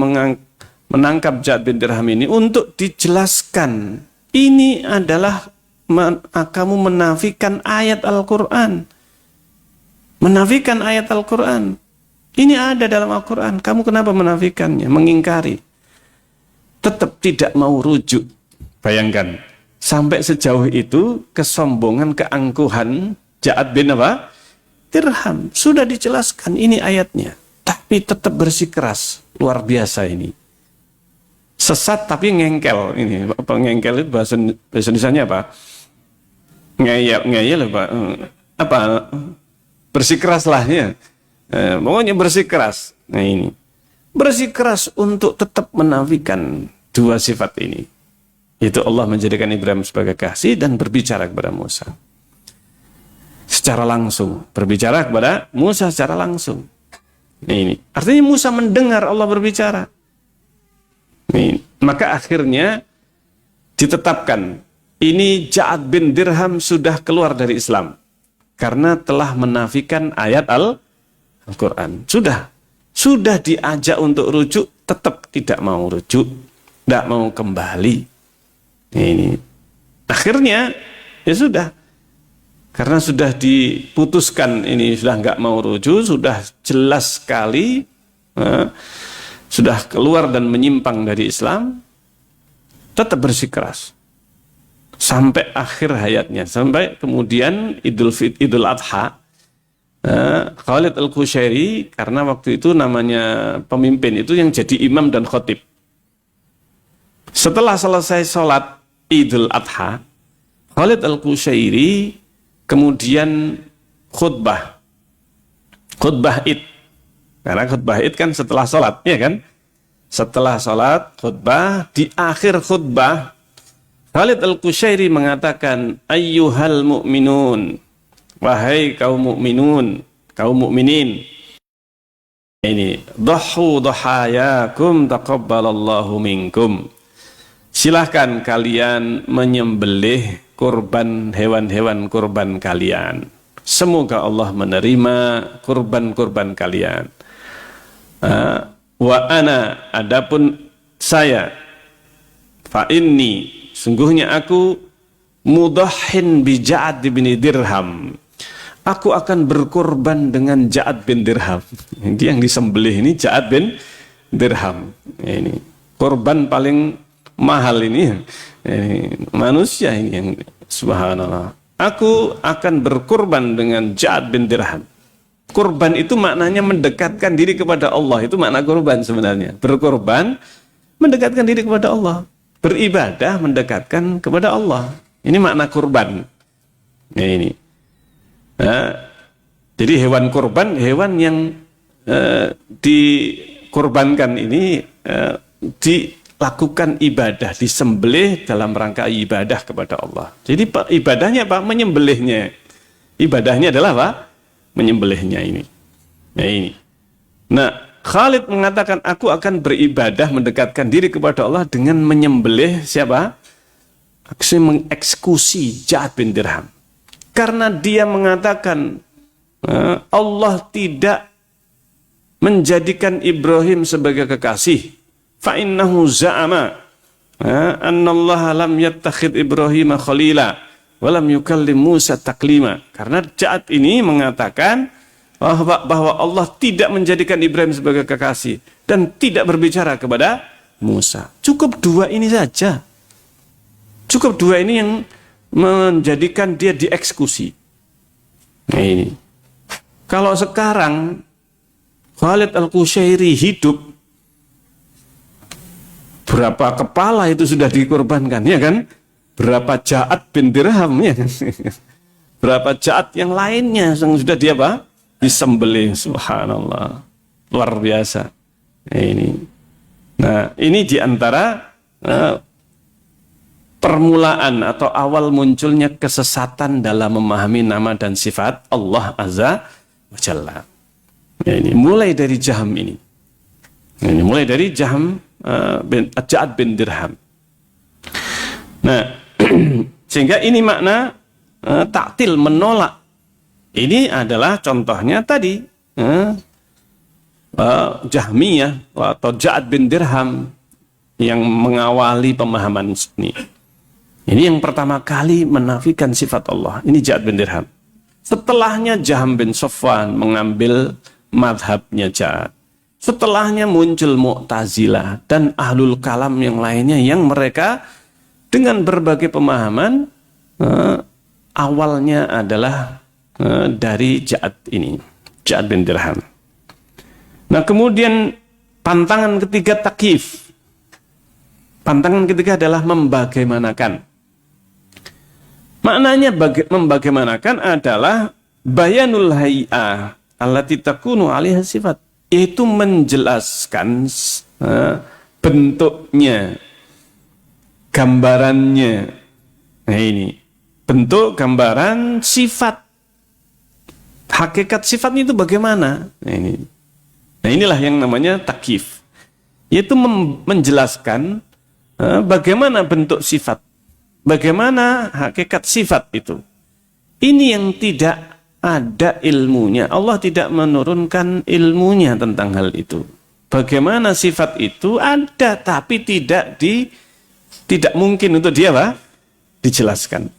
menangkap Ja'ad bin Dirham ini untuk dijelaskan, ini adalah kamu menafikan ayat Al-Quran. Menafikan ayat Al-Quran. Ini ada dalam Al-Quran. Kamu kenapa menafikannya, mengingkari? Tetap tidak mau rujuk. Bayangkan, sampai sejauh itu kesombongan, keangkuhan Ja'ad bin apa? Dirham. Sudah dijelaskan, ini ayatnya. Tapi tetap bersikeras. Luar biasa ini. Sesat tapi ngengkel. Ini apa ngengkel itu bahasa Indonesianya apa? Ngeyel apa? Apa? Bersikeras lah ya. Pokoknya bersikeras. Nah ini. Bersikeras untuk tetap menafikan dua sifat ini. Itu Allah menjadikan Ibrahim sebagai kasih dan berbicara kepada Musa. Secara langsung. Berbicara kepada Musa secara langsung. Nah ini. Artinya Musa mendengar Allah berbicara. Ini. Maka akhirnya ditetapkan. Ini Ja'ad bin Dirham sudah keluar dari Islam. Karena telah menafikan ayat Al-Quran. Sudah diajak untuk rujuk, tetap tidak mau rujuk, tidak mau kembali. Ini akhirnya ya sudah, karena sudah diputuskan ini sudah nggak mau rujuk, sudah jelas sekali, sudah keluar dan menyimpang dari Islam, tetap bersikeras sampai akhir hayatnya, sampai kemudian Idul Adha. Khalid Al-Qushairi, karena waktu itu namanya pemimpin itu yang jadi imam dan khotib. Setelah selesai sholat Idul Adha, Khalid Al-Qushairi kemudian khutbah Id. Karena khutbah Id kan setelah sholat, ya kan? Setelah sholat khutbah, di akhir khutbah Khalid Al-Qushairi mengatakan, ayyuhal mu'minun, wahai kaum mukminun, kaum mukminin. Ini dhahu dhahayakum taqabbalallahu minkum. Silahkan kalian menyembelih kurban hewan-hewan kurban kalian. Semoga Allah menerima kurban-kurban kalian. Wa ana, adapun saya, fa inni, sungguhnya aku mudahhin bi Ja'ad bin Dirham. Aku akan berkorban dengan Ja'ad bin Dirham. Dia yang disembelih ini Ja'ad bin Dirham. Ini korban paling mahal ini manusia ini yang subhanallah. Aku akan berkorban dengan Ja'ad bin Dirham. Korban itu maknanya mendekatkan diri kepada Allah. Itu makna korban sebenarnya. Berkorban mendekatkan diri kepada Allah. Beribadah mendekatkan kepada Allah. Ini makna kurban. Ya ini. Jadi hewan kurban, hewan yang dikurbankan ini dilakukan ibadah, disembelih dalam rangka ibadah kepada Allah. Jadi ibadahnya apa? Menyembelihnya. Ibadahnya adalah apa? Menyembelihnya ini. Ya ini. Nah, Khalid mengatakan, aku akan beribadah mendekatkan diri kepada Allah dengan menyembelih siapa? Mengeksekusi Ja'ad bin Dirham. Karena dia mengatakan Allah tidak menjadikan Ibrahim sebagai kekasih. Fa innahu za'ama annallaha lam yattakhid Ibrahim khalila wa lam yukallim Musa taklima. Karena Ja'ad ini mengatakan bahwa Allah tidak menjadikan Ibrahim sebagai kekasih dan tidak berbicara kepada Musa. Cukup dua ini saja. Cukup dua ini yang menjadikan dia dieksekusi. Nah ini. Kalau sekarang Khalid Al-Qushairi hidup, berapa kepala itu sudah dikorbankan, ya kan? Berapa Ja'ad bin Dirham, ya kan? Berapa Ja'ad yang lainnya yang sudah dia apa? Disembelih, subhanallah. Luar biasa. Nah, ini diantara permulaan atau awal munculnya kesesatan dalam memahami nama dan sifat Allah Azza wa Jalla. Ya, ini mulai dari Jahm ini. Ini mulai dari Ja'ad bin Dirham. Nah, sehingga ini makna taktil, menolak. Ini adalah contohnya tadi Jahmiyah atau Ja'ad bin Dirham yang mengawali pemahaman ini. Ini yang pertama kali menafikan sifat Allah. Ini Ja'ad bin Dirham. Setelahnya Jahm bin Safwan mengambil madhabnya Ja'ad. Setelahnya muncul Mu'tazilah dan Ahlul Kalam yang lainnya yang mereka dengan berbagai pemahaman awalnya adalah dari Ja'ad ini, Ja'ad bin Dirham. Nah, kemudian pantangan ketiga takyif. Pantangan ketiga adalah membagaimanakan. Maknanya membagaimanakan adalah bayanul hay'ah allati takunu 'alaiha sifat, yaitu menjelaskan bentuknya, gambarannya. Nah, ini bentuk, gambaran, sifat. Hakikat sifatnya itu bagaimana? Nah, inilah yang namanya takyif, yaitu menjelaskan bagaimana bentuk sifat, bagaimana hakikat sifat itu. Ini yang tidak ada ilmunya. Allah tidak menurunkan ilmunya tentang hal itu. Bagaimana sifat itu ada, tapi tidak mungkin untuk dia dijelaskan.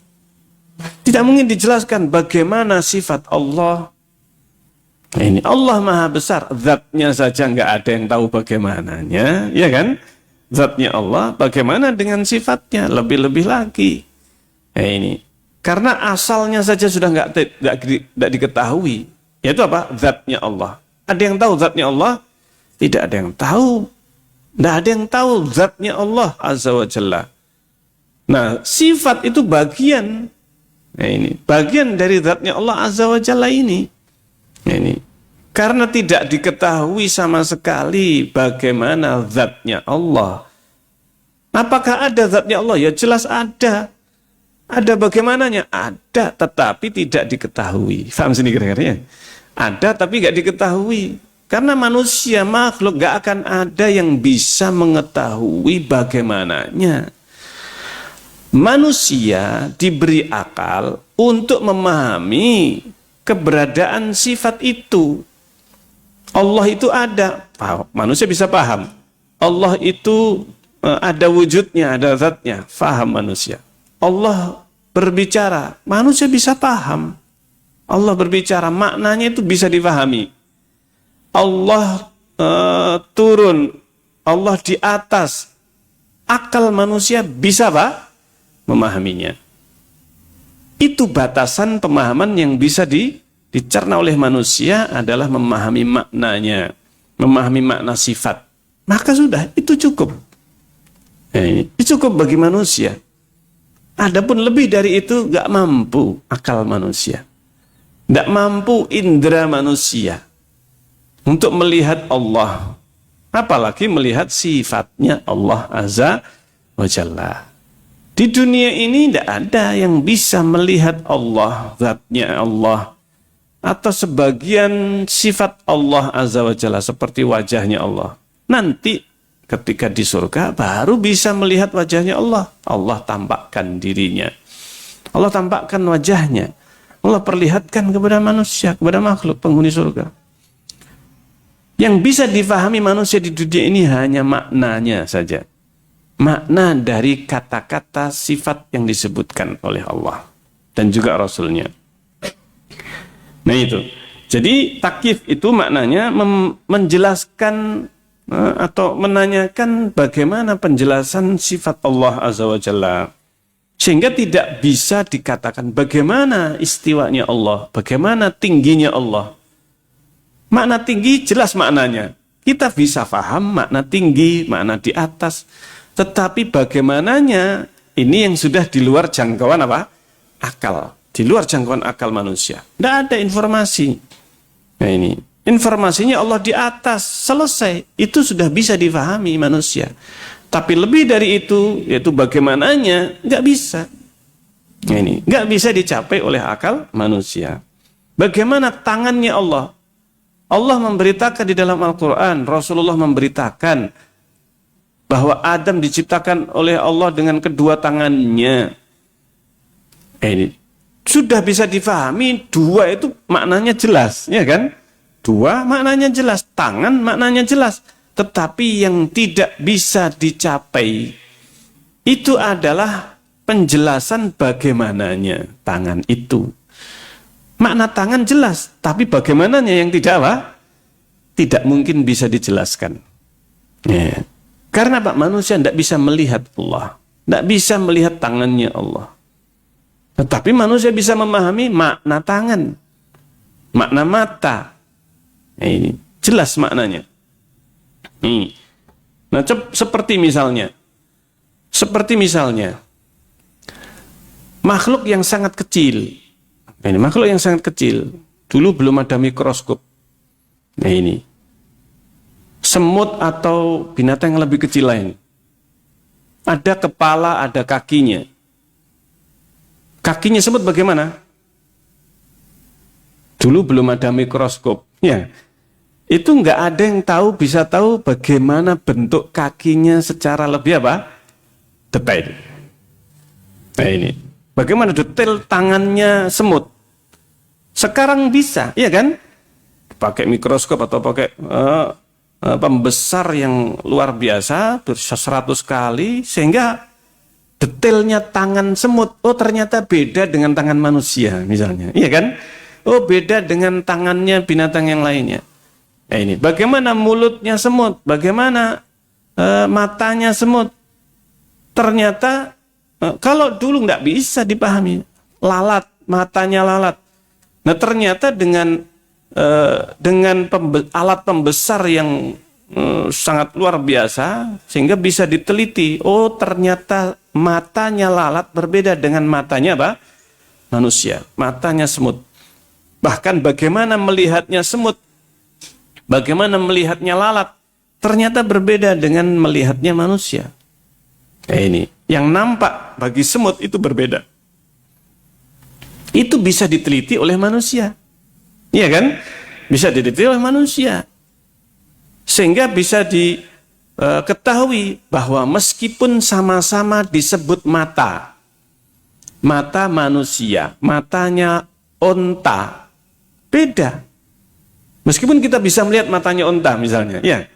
Tidak mungkin dijelaskan bagaimana sifat Allah. Ini Allah Maha Besar, zatnya saja nggak ada yang tahu bagaimananya, ya kan? Zatnya Allah, bagaimana dengan sifatnya? Lebih-lebih lagi. Nah, ini karena asalnya saja sudah nggak diketahui. Yaitu apa? Zatnya Allah. Ada yang tahu zatnya Allah? Tidak ada yang tahu. Tidak ada yang tahu zatnya Allah Azza wa Jalla. Nah, sifat itu bagian. Nah, ini bagian dari zatnya Allah Azza wa Jalla ini. Nah, ini karena tidak diketahui sama sekali bagaimana zatnya Allah. Apakah ada zatnya Allah? Ya jelas ada. Ada bagaimananya? Ada, tetapi tidak diketahui. Paham sini kira-kira? Ada, tapi tidak diketahui. Karena manusia, makhluk, gak akan ada yang bisa mengetahui bagaimananya. Manusia diberi akal untuk memahami keberadaan sifat itu. Allah itu ada, manusia bisa paham. Allah itu ada wujudnya, ada zatnya, faham manusia. Allah berbicara, manusia bisa paham. Allah berbicara, maknanya itu bisa dipahami. Allah turun, Allah di atas, akal manusia bisa memahaminya. Itu batasan pemahaman yang bisa dicerna oleh manusia adalah memahami maknanya, memahami makna sifat. Maka sudah, itu cukup. Itu cukup bagi manusia. Adapun lebih dari itu gak mampu akal manusia, gak mampu indera manusia untuk melihat Allah, apalagi melihat sifatnya Allah Azza wa Jalla. Di dunia ini tidak ada yang bisa melihat Allah, zatnya Allah, atau sebagian sifat Allah Azza wa Jalla seperti wajahnya Allah. Nanti ketika di surga baru bisa melihat wajahnya Allah. Allah tampakkan dirinya, Allah tampakkan wajahnya, Allah perlihatkan kepada manusia, kepada makhluk penghuni surga. Yang bisa difahami manusia di dunia ini hanya maknanya saja. Makna dari kata-kata sifat yang disebutkan oleh Allah dan juga Rasulnya. Nah itu. Jadi takyif itu maknanya menjelaskan atau menanyakan bagaimana penjelasan sifat Allah Azza wa Jalla. Sehingga tidak bisa dikatakan bagaimana istiwanya Allah, bagaimana tingginya Allah. Makna tinggi jelas maknanya. Kita bisa paham makna tinggi, makna di atas. Tetapi bagaimananya ini yang sudah di luar jangkauan akal. Di luar jangkauan akal manusia. Tidak ada informasi. Nah ini. Informasinya Allah di atas. Selesai. Itu sudah bisa difahami manusia. Tapi lebih dari itu, yaitu bagaimananya, nggak bisa. Nah ini. Nggak bisa dicapai oleh akal manusia. Bagaimana tangannya Allah? Allah memberitakan di dalam Al-Quran, Rasulullah memberitakan bahwa Adam diciptakan oleh Allah dengan kedua tangannya. Ini sudah bisa difahami, dua itu maknanya jelas, ya kan? Dua maknanya jelas, tangan maknanya jelas. Tetapi yang tidak bisa dicapai itu adalah penjelasan bagaimananya tangan itu. Makna tangan jelas, tapi bagaimananya yang tidak apa? Tidak mungkin bisa dijelaskan. Ya. Karena Pak, manusia tidak bisa melihat Allah, tidak bisa melihat tangannya Allah. Tetapi manusia bisa memahami makna tangan, makna mata. Ini jelas maknanya. Nah, seperti misalnya makhluk yang sangat kecil. Ini makhluk yang sangat kecil. Dulu belum ada mikroskop. Nah, ini semut atau binatang yang lebih kecil lain. Ada kepala, ada kakinya. Kakinya semut bagaimana? Dulu belum ada mikroskop. Ya. Itu nggak ada yang bisa tahu bagaimana bentuk kakinya secara lebih apa? Detail. Nah, ini. Bagaimana detail tangannya semut? Sekarang bisa, iya kan? Pakai mikroskop atau pakai pembesar yang luar biasa, 100 kali, sehingga detailnya tangan semut, oh ternyata beda dengan tangan manusia misalnya, iya kan? Oh beda dengan tangannya binatang yang lainnya. Nah, ini bagaimana mulutnya semut, bagaimana matanya semut. Ternyata kalau dulu nggak bisa dipahami, lalat, matanya lalat. Nah ternyata dengan alat pembesar yang sangat luar biasa, sehingga bisa diteliti, oh ternyata matanya lalat berbeda dengan matanya apa? Manusia, matanya semut. Bahkan bagaimana melihatnya semut, bagaimana melihatnya lalat, ternyata berbeda dengan melihatnya manusia. Ini yang nampak bagi semut itu berbeda. Itu bisa diteliti oleh manusia, iya kan? Bisa diteliti oleh manusia, sehingga bisa diketahui bahwa meskipun sama-sama disebut mata, mata manusia, matanya onta, beda. Meskipun kita bisa melihat matanya onta misalnya, ya,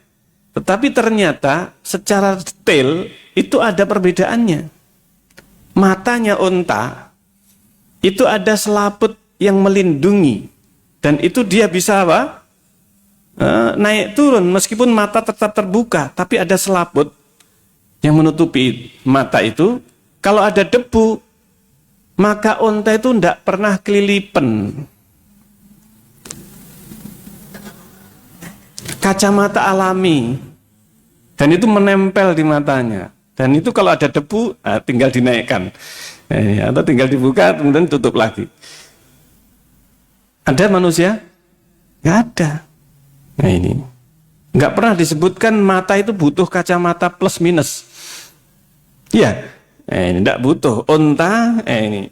tetapi ternyata secara detail itu ada perbedaannya. Matanya onta itu ada selaput yang melindungi, dan itu dia bisa apa? Naik turun meskipun mata tetap terbuka, tapi ada selaput yang menutupi mata itu. Kalau ada debu, maka onta itu tidak pernah kelilipan. Kacamata alami, dan itu menempel di matanya, dan itu kalau ada debu tinggal dinaikkan. Atau tinggal dibuka kemudian tutup lagi. Ada manusia? Nggak ada. Nah ini nggak pernah disebutkan mata itu butuh kacamata plus minus. Iya, ini nggak butuh. Unta, ini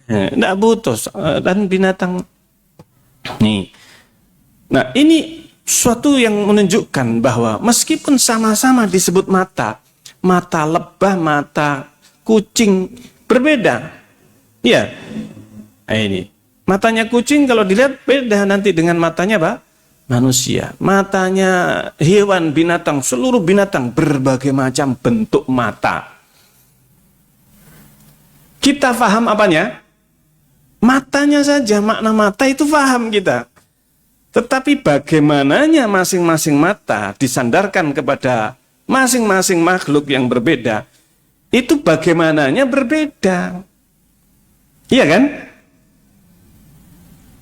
nggak butuh. Dan binatang. Nih. Nah ini suatu yang menunjukkan bahwa meskipun sama-sama disebut mata, mata lebah, mata kucing berbeda. Ya. Nah, ini. Matanya kucing kalau dilihat beda nanti dengan matanya apa? Manusia. Matanya hewan, binatang, seluruh binatang berbagai macam bentuk mata. Kita paham apanya? Matanya saja, makna mata itu paham kita. Tetapi bagaimananya masing-masing mata disandarkan kepada masing-masing makhluk yang berbeda, itu bagaimananya berbeda. Iya kan?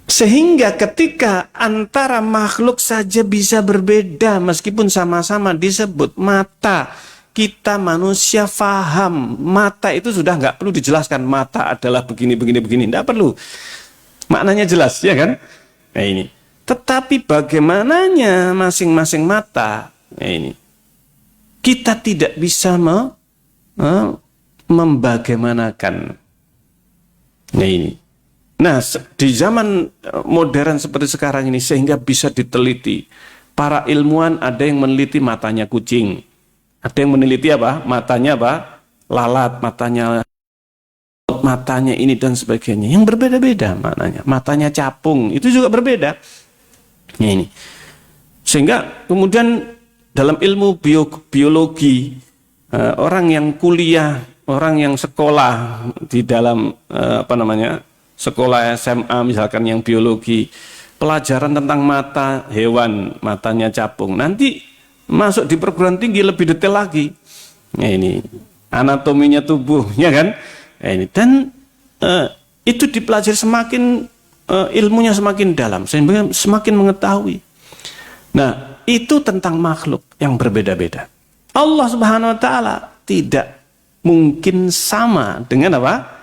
Sehingga ketika antara makhluk saja bisa berbeda meskipun sama-sama disebut mata, kita manusia faham. Mata itu sudah nggak perlu dijelaskan. Mata adalah begini, begini, begini. Nggak perlu. Maknanya jelas, ya kan? Nah ini. Tetapi bagaimananya masing-masing mata, nah ini. Kita tidak bisa membagaimanakan. Nah ini. Nah, di zaman modern seperti sekarang ini sehingga bisa diteliti. Para ilmuwan ada yang meneliti matanya kucing. Ada yang meneliti apa? Matanya apa? Lalat, matanya ini dan sebagainya. Yang berbeda-beda maknanya. Matanya capung, itu juga berbeda. Nah, ini. Sehingga kemudian dalam ilmu biologi, orang yang kuliah, orang yang sekolah di dalam sekolah SMA misalkan yang biologi, pelajaran tentang mata hewan, matanya capung, nanti masuk di perguruan tinggi lebih detail lagi. Nah, ini anatominya tubuhnya kan. Nah, ini dan itu dipelajari semakin ilmunya semakin dalam sehingga semakin mengetahui. Nah, itu tentang makhluk yang berbeda-beda. Allah Subhanahu wa taala tidak mungkin sama dengan apa?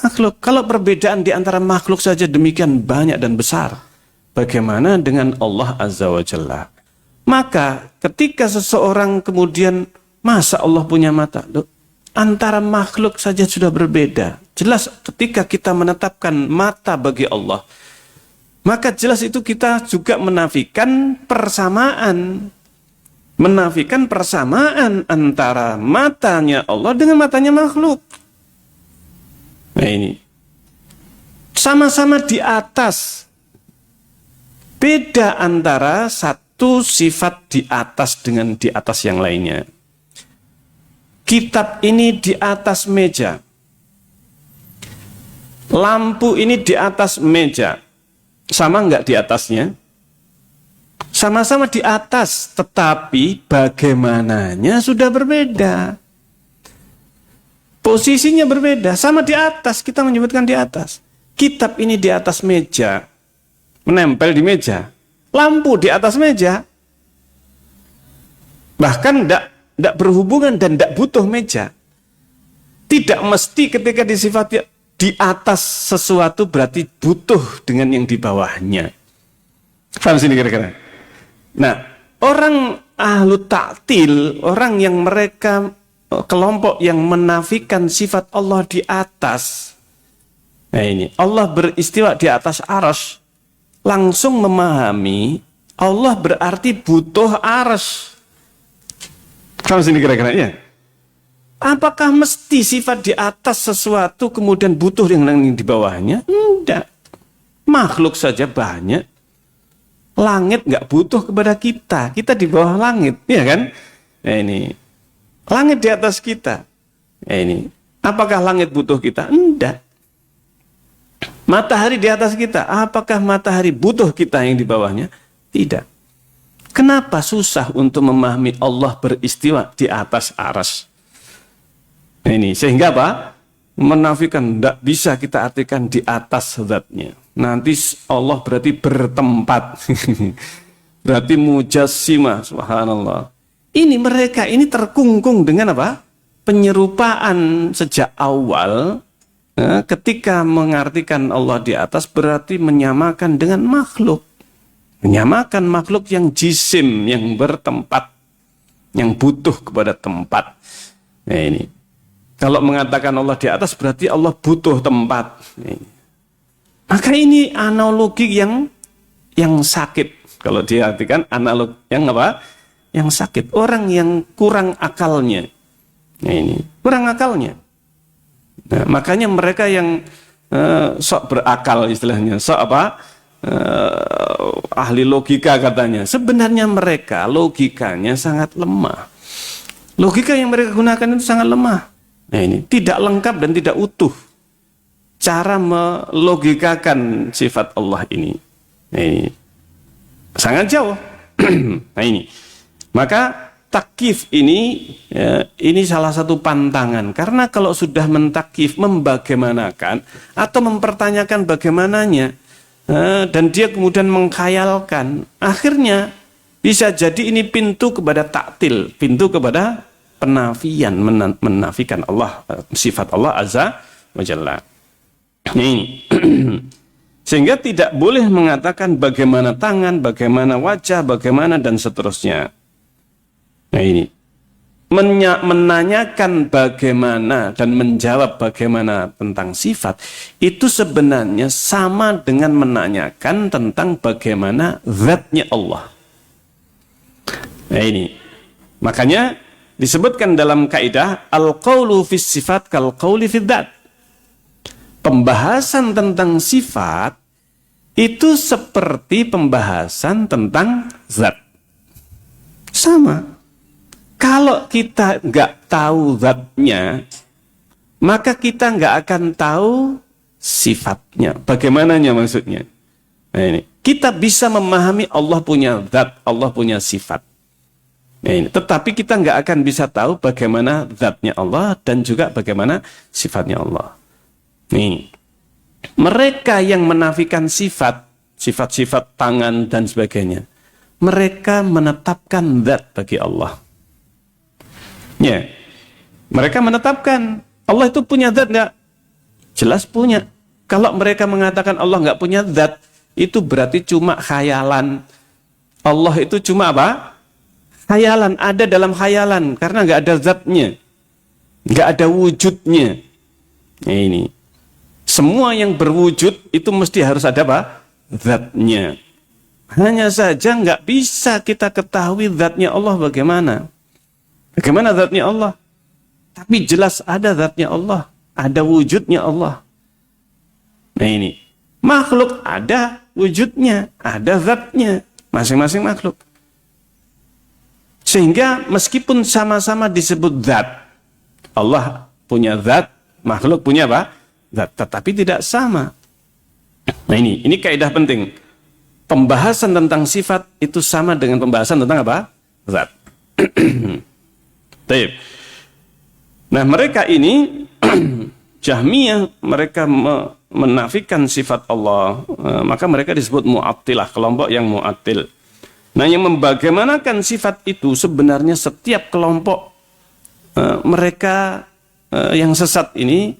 Makhluk. Kalau perbedaan di antara makhluk saja demikian banyak dan besar, bagaimana dengan Allah Azza wa Jalla? Maka ketika seseorang kemudian, masa Allah punya mata? Loh, antara makhluk saja sudah berbeda. Jelas ketika kita menetapkan mata bagi Allah, maka jelas itu kita juga menafikan persamaan. Menafikan persamaan antara matanya Allah dengan matanya makhluk. Nah, ini sama-sama di atas. Beda antara satu sifat di atas dengan di atas yang lainnya. Kitab ini di atas meja. Lampu ini di atas meja. Sama enggak di atasnya? Sama-sama di atas, tetapi bagaimananya sudah berbeda. Posisinya berbeda, sama di atas, kita menyebutkan di atas. Kitab ini di atas meja, menempel di meja. Lampu di atas meja, bahkan tidak berhubungan dan tidak butuh meja. Tidak mesti ketika disifati di atas sesuatu berarti butuh dengan yang di bawahnya. Paham sini kira-kira? Nah, orang ahlu ta'til, orang yang mereka kelompok yang menafikan sifat Allah di atas. Nah ini, Allah beristiwa di atas arsy, langsung memahami Allah berarti butuh arsy. Kamu sini kira-kira ya? Apakah mesti sifat di atas sesuatu kemudian butuh dengan yang di bawahnya? Tidak. Makhluk saja banyak. Langit nggak butuh kepada kita. Kita di bawah langit, ya kan? Nah ini, langit di atas kita. Nah ini, apakah langit butuh kita? Enggak. Matahari di atas kita. Apakah matahari butuh kita yang di bawahnya? Tidak. Kenapa susah untuk memahami Allah beristiwa di atas arsy? Nah ini, sehingga apa? Menafikan, tidak bisa kita artikan di atas zatnya. Nanti Allah berarti bertempat. Berarti mujassimah, subhanallah. Ini mereka ini terkungkung dengan apa? Penyerupaan sejak awal. Ketika mengartikan Allah di atas berarti menyamakan dengan makhluk. Menyamakan makhluk yang jisim, yang bertempat, yang butuh kepada tempat. Nah ini. Kalau mengatakan Allah di atas berarti Allah butuh tempat. Maka ini analogi yang sakit. Kalau diartikan analog yang apa? Yang sakit. Orang yang kurang akalnya. Nah ini kurang akalnya. Nah, makanya mereka yang sok berakal istilahnya, sok apa? Ahli logika katanya. Sebenarnya mereka logikanya sangat lemah. Logika yang mereka gunakan itu sangat lemah. Nah ini tidak lengkap dan tidak utuh cara melogikakan sifat Allah ini. Nah, ini sangat jauh. Nah ini, maka takyif ini ini salah satu pantangan karena kalau sudah mentakyif, membagaimanakan atau mempertanyakan bagaimananya dan dia kemudian mengkhayalkan, akhirnya bisa jadi ini pintu kepada taktil, pintu kepada penafian, menafikan Allah, sifat Allah Azza wa Jalla. Ini sehingga tidak boleh mengatakan bagaimana tangan, bagaimana wajah, bagaimana dan seterusnya. Nah ini menanyakan bagaimana dan menjawab bagaimana tentang sifat, itu sebenarnya sama dengan menanyakan tentang bagaimana zatnya Allah. Nah ini, makanya disebutkan dalam kaidah al-qawlu fis sifat kal-qawli fid dzat. Pembahasan tentang sifat itu seperti pembahasan tentang zat. Sama. Kalau kita nggak tahu zatnya, maka kita nggak akan tahu sifatnya. Bagaimananya maksudnya? Nah ini, kita bisa memahami Allah punya zat, Allah punya sifat. Nah ini, tetapi kita nggak akan bisa tahu bagaimana zatnya Allah dan juga bagaimana sifatnya Allah. Nih, mereka yang menafikan sifat-sifat tangan dan sebagainya, mereka menetapkan zat bagi Allah. Ya, mereka menetapkan Allah itu punya zat nggak? Jelas punya. Kalau mereka mengatakan Allah nggak punya zat, itu berarti cuma khayalan. Allah itu cuma apa? Khayalan, ada dalam khayalan karena nggak ada zatnya, nggak ada wujudnya. Nah, ini semua yang berwujud itu mesti harus ada apa? Zatnya. Hanya saja nggak bisa kita ketahui zatnya Allah bagaimana. Bagaimana zatnya Allah? Tapi jelas ada zatnya Allah, ada wujudnya Allah. Nah ini, makhluk ada wujudnya, ada zatnya, masing-masing makhluk. Sehingga meskipun sama-sama disebut zat, Allah punya zat, makhluk punya apa? Zat, tetapi tidak sama. Nah ini kaidah penting. Pembahasan tentang sifat itu sama dengan pembahasan tentang apa? Zat. Baik. Nah mereka ini Jahmiyah, mereka menafikan sifat Allah, maka mereka disebut mu'attilah, kelompok yang mu'attil. Nah yang membagaimanakan sifat itu sebenarnya setiap kelompok mereka yang sesat ini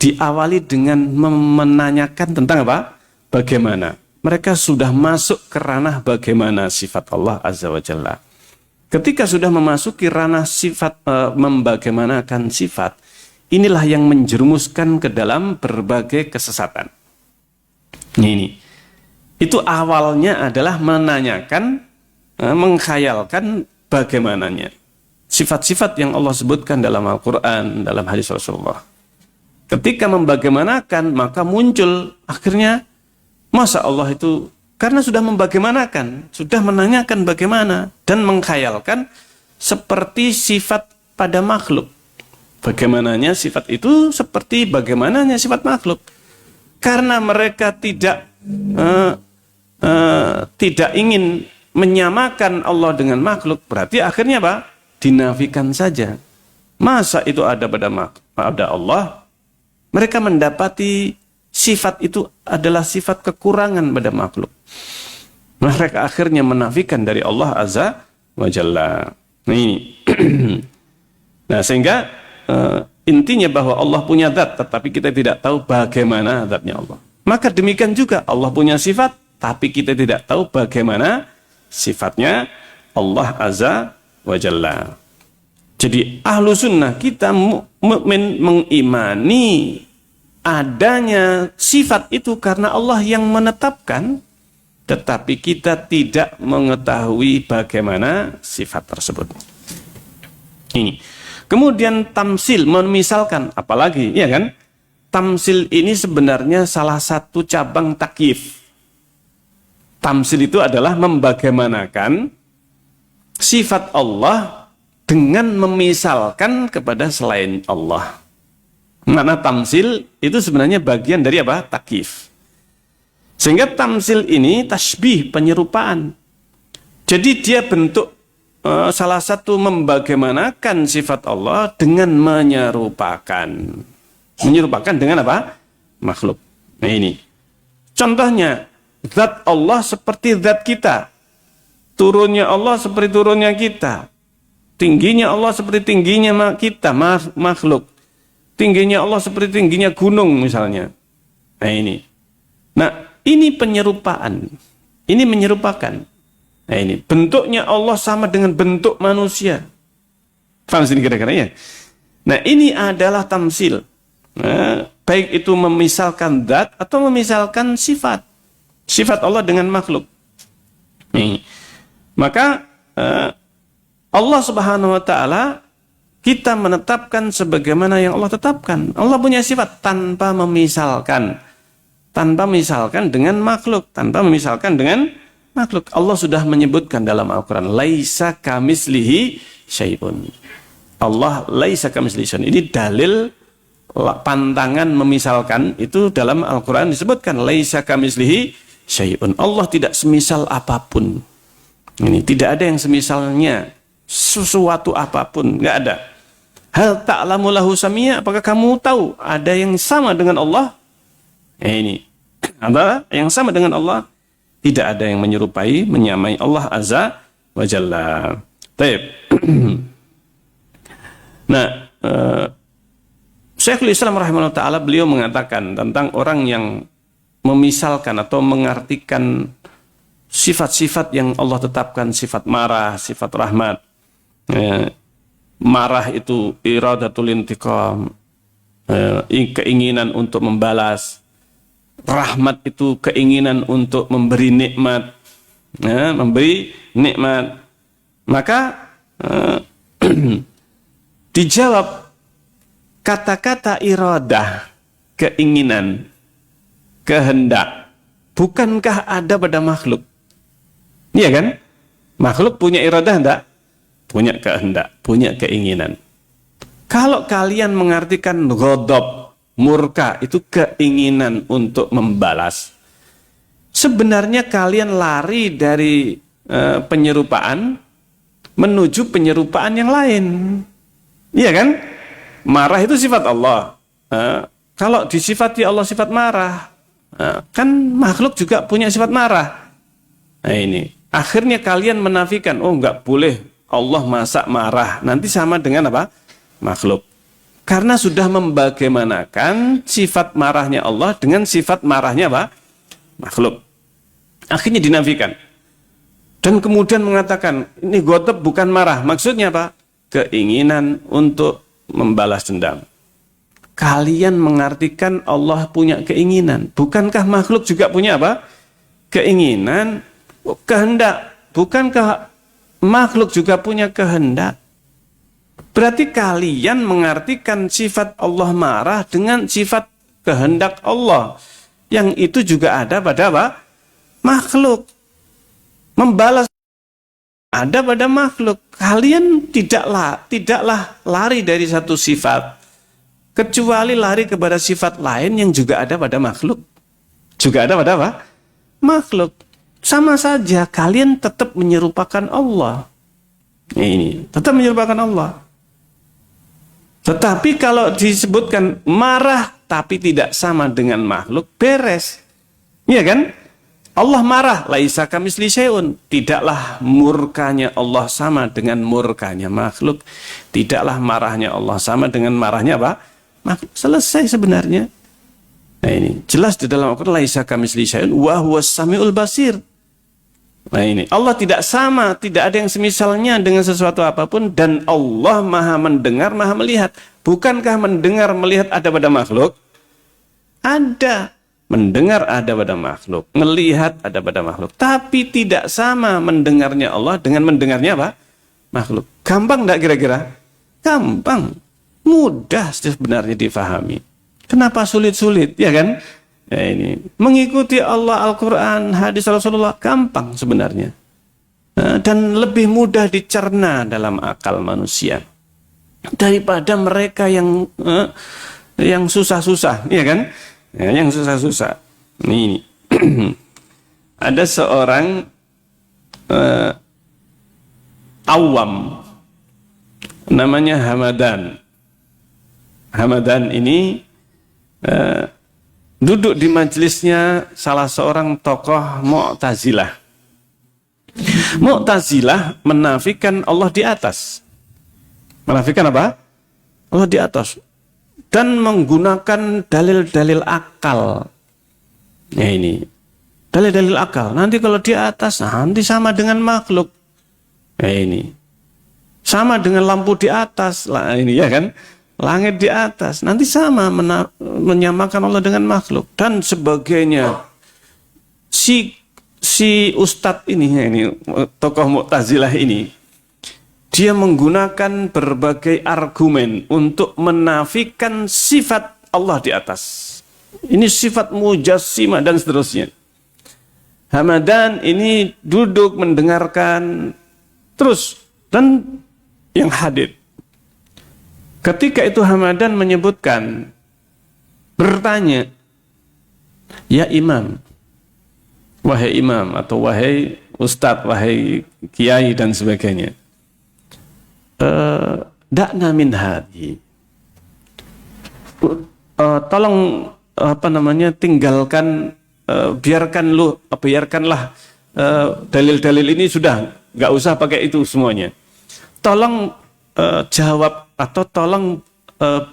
diawali dengan menanyakan tentang apa? Bagaimana. Mereka sudah masuk ke ranah bagaimana sifat Allah Azza wa Jalla. Ketika sudah memasuki ranah sifat, membagaimanakan sifat, inilah yang menjerumuskan ke dalam berbagai kesesatan. Ini. Itu awalnya adalah menanyakan, mengkhayalkan bagaimananya. Sifat-sifat yang Allah sebutkan dalam Al-Quran, dalam hadis Rasulullah. Ketika membagaimanakan, maka muncul akhirnya, masa Allah itu, karena sudah membagaimanakan, sudah menanyakan bagaimana, dan mengkhayalkan seperti sifat pada makhluk. Bagaimananya sifat itu seperti bagaimananya sifat makhluk. Karena mereka tidak ingin menyamakan Allah dengan makhluk, berarti akhirnya apa? Dinafikan saja. Masa itu ada pada Allah? Mereka mendapati sifat itu adalah sifat kekurangan pada makhluk. Mereka akhirnya menafikan dari Allah Azza wa Jalla. Nah, sehingga intinya bahwa Allah punya zat, tetapi kita tidak tahu bagaimana zatnya Allah. Maka demikian juga Allah punya sifat, tapi kita tidak tahu bagaimana sifatnya Allah Azza wa Jalla. Jadi ahlu sunnah kita mukmin mengimani adanya sifat itu karena Allah yang menetapkan, tetapi kita tidak mengetahui bagaimana sifat tersebut. Ini. Kemudian tamsil, memisalkan, apalagi, ya kan? Tamsil ini sebenarnya salah satu cabang takyif. Tamsil itu adalah membagaimanakan sifat Allah dengan memisalkan kepada selain Allah. Mana tamsil itu sebenarnya bagian dari apa? Takyif. Sehingga tamsil ini tasbih, penyerupaan. Jadi dia bentuk salah satu membagaimanakan sifat Allah dengan menyerupakan. Menyerupakan dengan apa? Makhluk. Nah ini. Contohnya, zat Allah seperti zat kita. Turunnya Allah seperti turunnya kita. Tingginya Allah seperti tingginya kita, makhluk. Tingginya Allah seperti tingginya gunung misalnya. Nah ini. Nah ini penyerupaan. Ini menyerupakan. Nah ini. Bentuknya Allah sama dengan bentuk manusia. Paham sini kira-kira ya? Nah, ini adalah tamsil. Baik itu memisalkan zat atau memisalkan sifat. Sifat Allah dengan makhluk. Maka Allah Subhanahu wa taala kita menetapkan sebagaimana yang Allah tetapkan. Allah punya sifat tanpa memisalkan. Tanpa memisalkan dengan makhluk, tanpa memisalkan dengan makhluk. Allah sudah menyebutkan dalam Al-Qur'an, laisa kamislihi syai'un. Allah laisa kamislihi syai'un. Ini dalil pantangan memisalkan, itu dalam Al-Qur'an disebutkan laisa kamislihi syai'un. Allah tidak semisal apapun. Ini tidak ada yang semisalnya, sesuatu apapun, enggak ada. Hal ta'lamu lahu samia, apakah kamu tahu ada yang sama dengan Allah? Ini ada yang sama dengan Allah? Tidak ada yang menyerupai, menyamai Allah Azza wa Jalla. Baik. Nah, Syekhul Islam rahimahullah ta'ala beliau mengatakan tentang orang yang memisalkan atau mengartikan sifat-sifat yang Allah tetapkan, sifat marah, sifat rahmat. Marah itu iradatul intiqam, keinginan untuk membalas. Rahmat itu keinginan untuk memberi nikmat, memberi nikmat. Maka dijawab kata-kata iradah, keinginan, kehendak, bukankah ada pada makhluk? Iya kan? Makhluk punya iradah enggak? Punya kehendak, punya keinginan. Kalau kalian mengartikan ghadab, murka, itu keinginan untuk membalas, sebenarnya kalian lari dari penyerupaan menuju penyerupaan yang lain. Iya kan? Marah itu sifat Allah. Kalau disifati Allah sifat marah, kan makhluk juga punya sifat marah. Nah ini, akhirnya kalian menafikan, oh enggak boleh Allah masa marah, nanti sama dengan apa? Makhluk. Karena sudah membagaimanakan sifat marahnya Allah dengan sifat marahnya apa? Makhluk. Akhirnya dinafikan. Dan kemudian mengatakan, ini ghadab bukan marah. Maksudnya apa? Keinginan untuk membalas dendam. Kalian mengartikan Allah punya keinginan. Bukankah makhluk juga punya apa? Keinginan, kehendak. Bukankah makhluk juga punya kehendak? Berarti kalian mengartikan sifat Allah marah dengan sifat kehendak Allah. Yang itu juga ada pada apa? Makhluk. Membalas ada pada makhluk. Kalian tidaklah lari dari satu sifat, kecuali lari kepada sifat lain yang juga ada pada makhluk. Juga ada pada apa? Makhluk. Sama saja kalian tetap menyerupakan Allah. Ini tetap menyerupakan Allah. Tetapi kalau disebutkan marah tapi tidak sama dengan makhluk, beres. Iya kan? Allah marah, laisa kamitslihi syai'un. Tidaklah murkanya Allah sama dengan murkanya makhluk. Tidaklah marahnya Allah sama dengan marahnya apa? Makhluk. Selesai sebenarnya. Nah ini jelas di dalam Al-Qur'an, laisa kamitslihi syai'un wa huwas samiul basir. Nah ini, Allah tidak sama, tidak ada yang semisalnya dengan sesuatu apapun, dan Allah maha mendengar, maha melihat. Bukankah mendengar, melihat ada pada makhluk? Ada. Mendengar ada pada makhluk, melihat ada pada makhluk. Tapi tidak sama mendengarnya Allah dengan mendengarnya apa? Makhluk. Gampang enggak kira-kira? Gampang. Mudah sebenarnya difahami. Kenapa sulit-sulit, ya kan? Ya ini, mengikuti Allah, Al-Quran, hadis Rasulullah, gampang sebenarnya. Dan lebih mudah dicerna dalam akal manusia daripada mereka yang susah-susah, ya kan? Ya, yang susah-susah. Ini ada seorang awam namanya Hamadan. Hamadan ini duduk di majelisnya salah seorang tokoh Mu'tazilah. Mu'tazilah menafikan Allah di atas. Menafikan apa? Allah di atas. Dan menggunakan dalil-dalil akal. Ya ini. Dalil-dalil akal. Nanti kalau di atas, nanti sama dengan makhluk. Ya ini. Sama dengan lampu di atas, lah ini ya kan, langit di atas, nanti sama menyamakan Allah dengan makhluk dan sebagainya. Si Ustadz ini tokoh Mu'tazilah ini, dia menggunakan berbagai argumen untuk menafikan sifat Allah di atas. Ini sifat mujassimah dan seterusnya. Hamadan ini duduk mendengarkan terus dan yang hadir. Ketika itu Hamadan menyebutkan, bertanya, ya imam, wahai imam atau wahai ustadz, wahai kiai dan sebagainya. Da'na min hadhi. Tolong tinggalkan, biarkanlah dalil-dalil ini sudah, nggak usah pakai itu semuanya. Tolong jawab atau tolong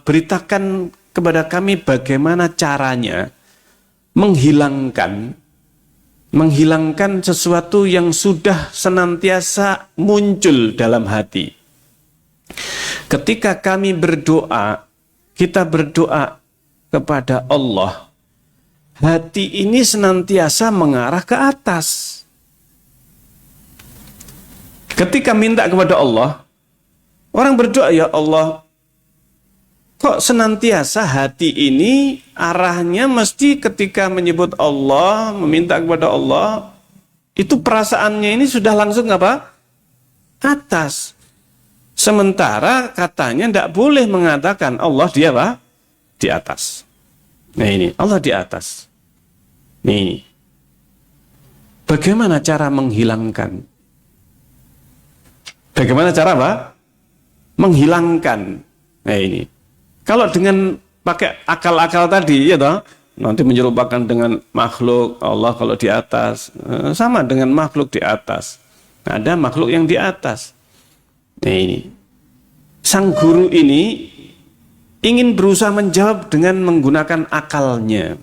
beritakan kepada kami bagaimana caranya menghilangkan sesuatu yang sudah senantiasa muncul dalam hati. Ketika kami berdoa, kita berdoa kepada Allah, hati ini senantiasa mengarah ke atas. Ketika minta kepada Allah, orang berdoa, ya Allah, kok senantiasa hati ini arahnya mesti ketika menyebut Allah, meminta kepada Allah, itu perasaannya ini sudah langsung apa? Atas. Sementara katanya tidak boleh mengatakan Allah di apa? Di atas. Nah ini, Allah di atas. Nih. Bagaimana cara menghilangkan? Bagaimana cara apa? Menghilangkan. Nah ini. Kalau dengan pakai akal-akal tadi, ya toh, nanti menyerupakan dengan makhluk Allah kalau di atas, sama dengan makhluk di atas. Ada makhluk yang di atas. Nah ini. Sang guru ini ingin berusaha menjawab dengan menggunakan akalnya.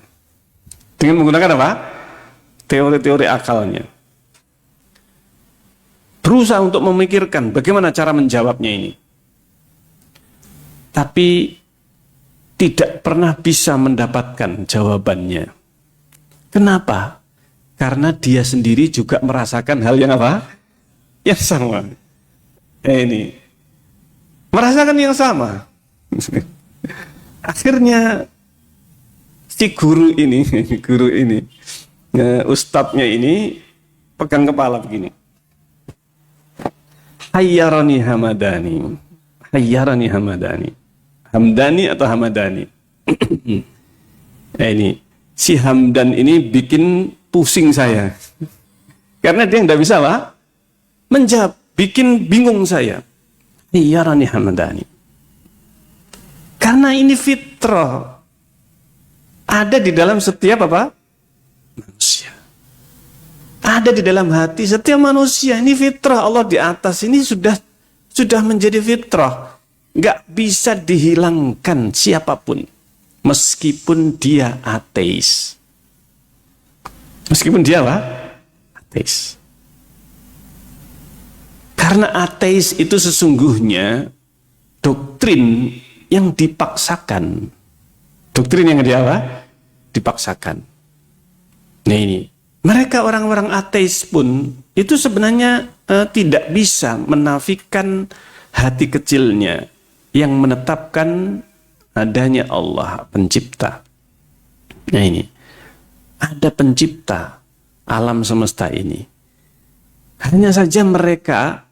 Dengan menggunakan apa? Teori-teori akalnya. Berusaha untuk memikirkan bagaimana cara menjawabnya ini. Tapi tidak pernah bisa mendapatkan jawabannya. Kenapa? Karena dia sendiri juga merasakan hal yang apa? Yang sama. Ini. Merasakan yang sama. Akhirnya si guru ini, ustadznya ini pegang kepala begini. Hayyarani Hamadani. Hayyarani Hamadani. Hamdani atau Hamadani? Ini si Hamdan ini bikin pusing saya. Karena dia tidak bisa apa? Menjawab, bikin bingung saya. Hayyarani Hamadani. Karena ini fitrah. Ada di dalam setiap apa? Manusia. Ada di dalam hati setiap manusia. Ini fitrah. Allah di atas ini sudah menjadi fitrah. Nggak bisa dihilangkan siapapun. Meskipun dia ateis. Meskipun dia apa? Ateis. Karena ateis itu sesungguhnya doktrin yang dipaksakan. Doktrin yang dia apa? Dipaksakan. Nah ini. Mereka orang-orang ateis pun itu sebenarnya tidak bisa menafikan hati kecilnya yang menetapkan adanya Allah pencipta. Nah ini. Ada pencipta alam semesta ini. Hanya saja mereka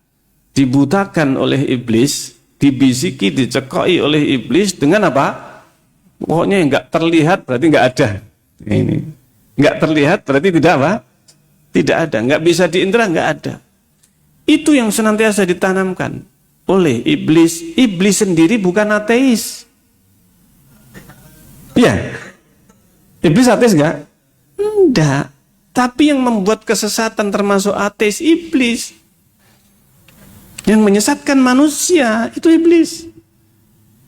dibutakan oleh iblis, dibisiki, dicekoi oleh iblis dengan apa? Pokoknya yang nggak terlihat berarti nggak ada. Ini nggak terlihat berarti tidak apa? Tidak ada. Nggak bisa diindra, nggak ada. Itu yang senantiasa ditanamkan oleh iblis. Iblis sendiri bukan ateis. Iya. Iblis ateis nggak? Enggak. Tapi yang membuat kesesatan termasuk ateis iblis. Yang menyesatkan manusia itu iblis.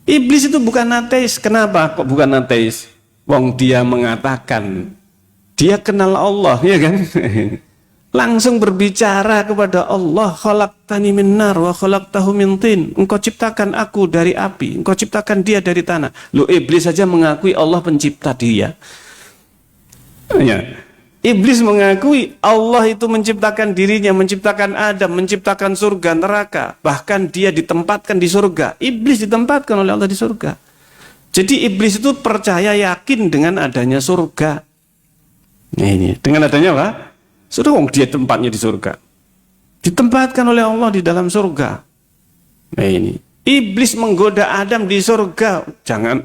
Iblis itu bukan ateis. Kenapa kok bukan ateis? Wong dia mengatakan dia kenal Allah, ya kan? langsung berbicara kepada Allah, khalaqtani min nar wa khalaqtahu min tin. Engkau ciptakan aku dari api, engkau ciptakan dia dari tanah. Loh, iblis saja mengakui Allah pencipta dia. Ya. Iblis mengakui Allah itu menciptakan dirinya, menciptakan Adam, menciptakan surga, neraka. Bahkan dia ditempatkan di surga. Iblis ditempatkan oleh Allah di surga. Jadi iblis itu percaya, yakin dengan adanya surga. Nah ini, dengan adanya apa? Surga, dia tempatnya di surga. Ditempatkan oleh Allah di dalam surga. Nah ini, iblis menggoda Adam di surga. Jangan,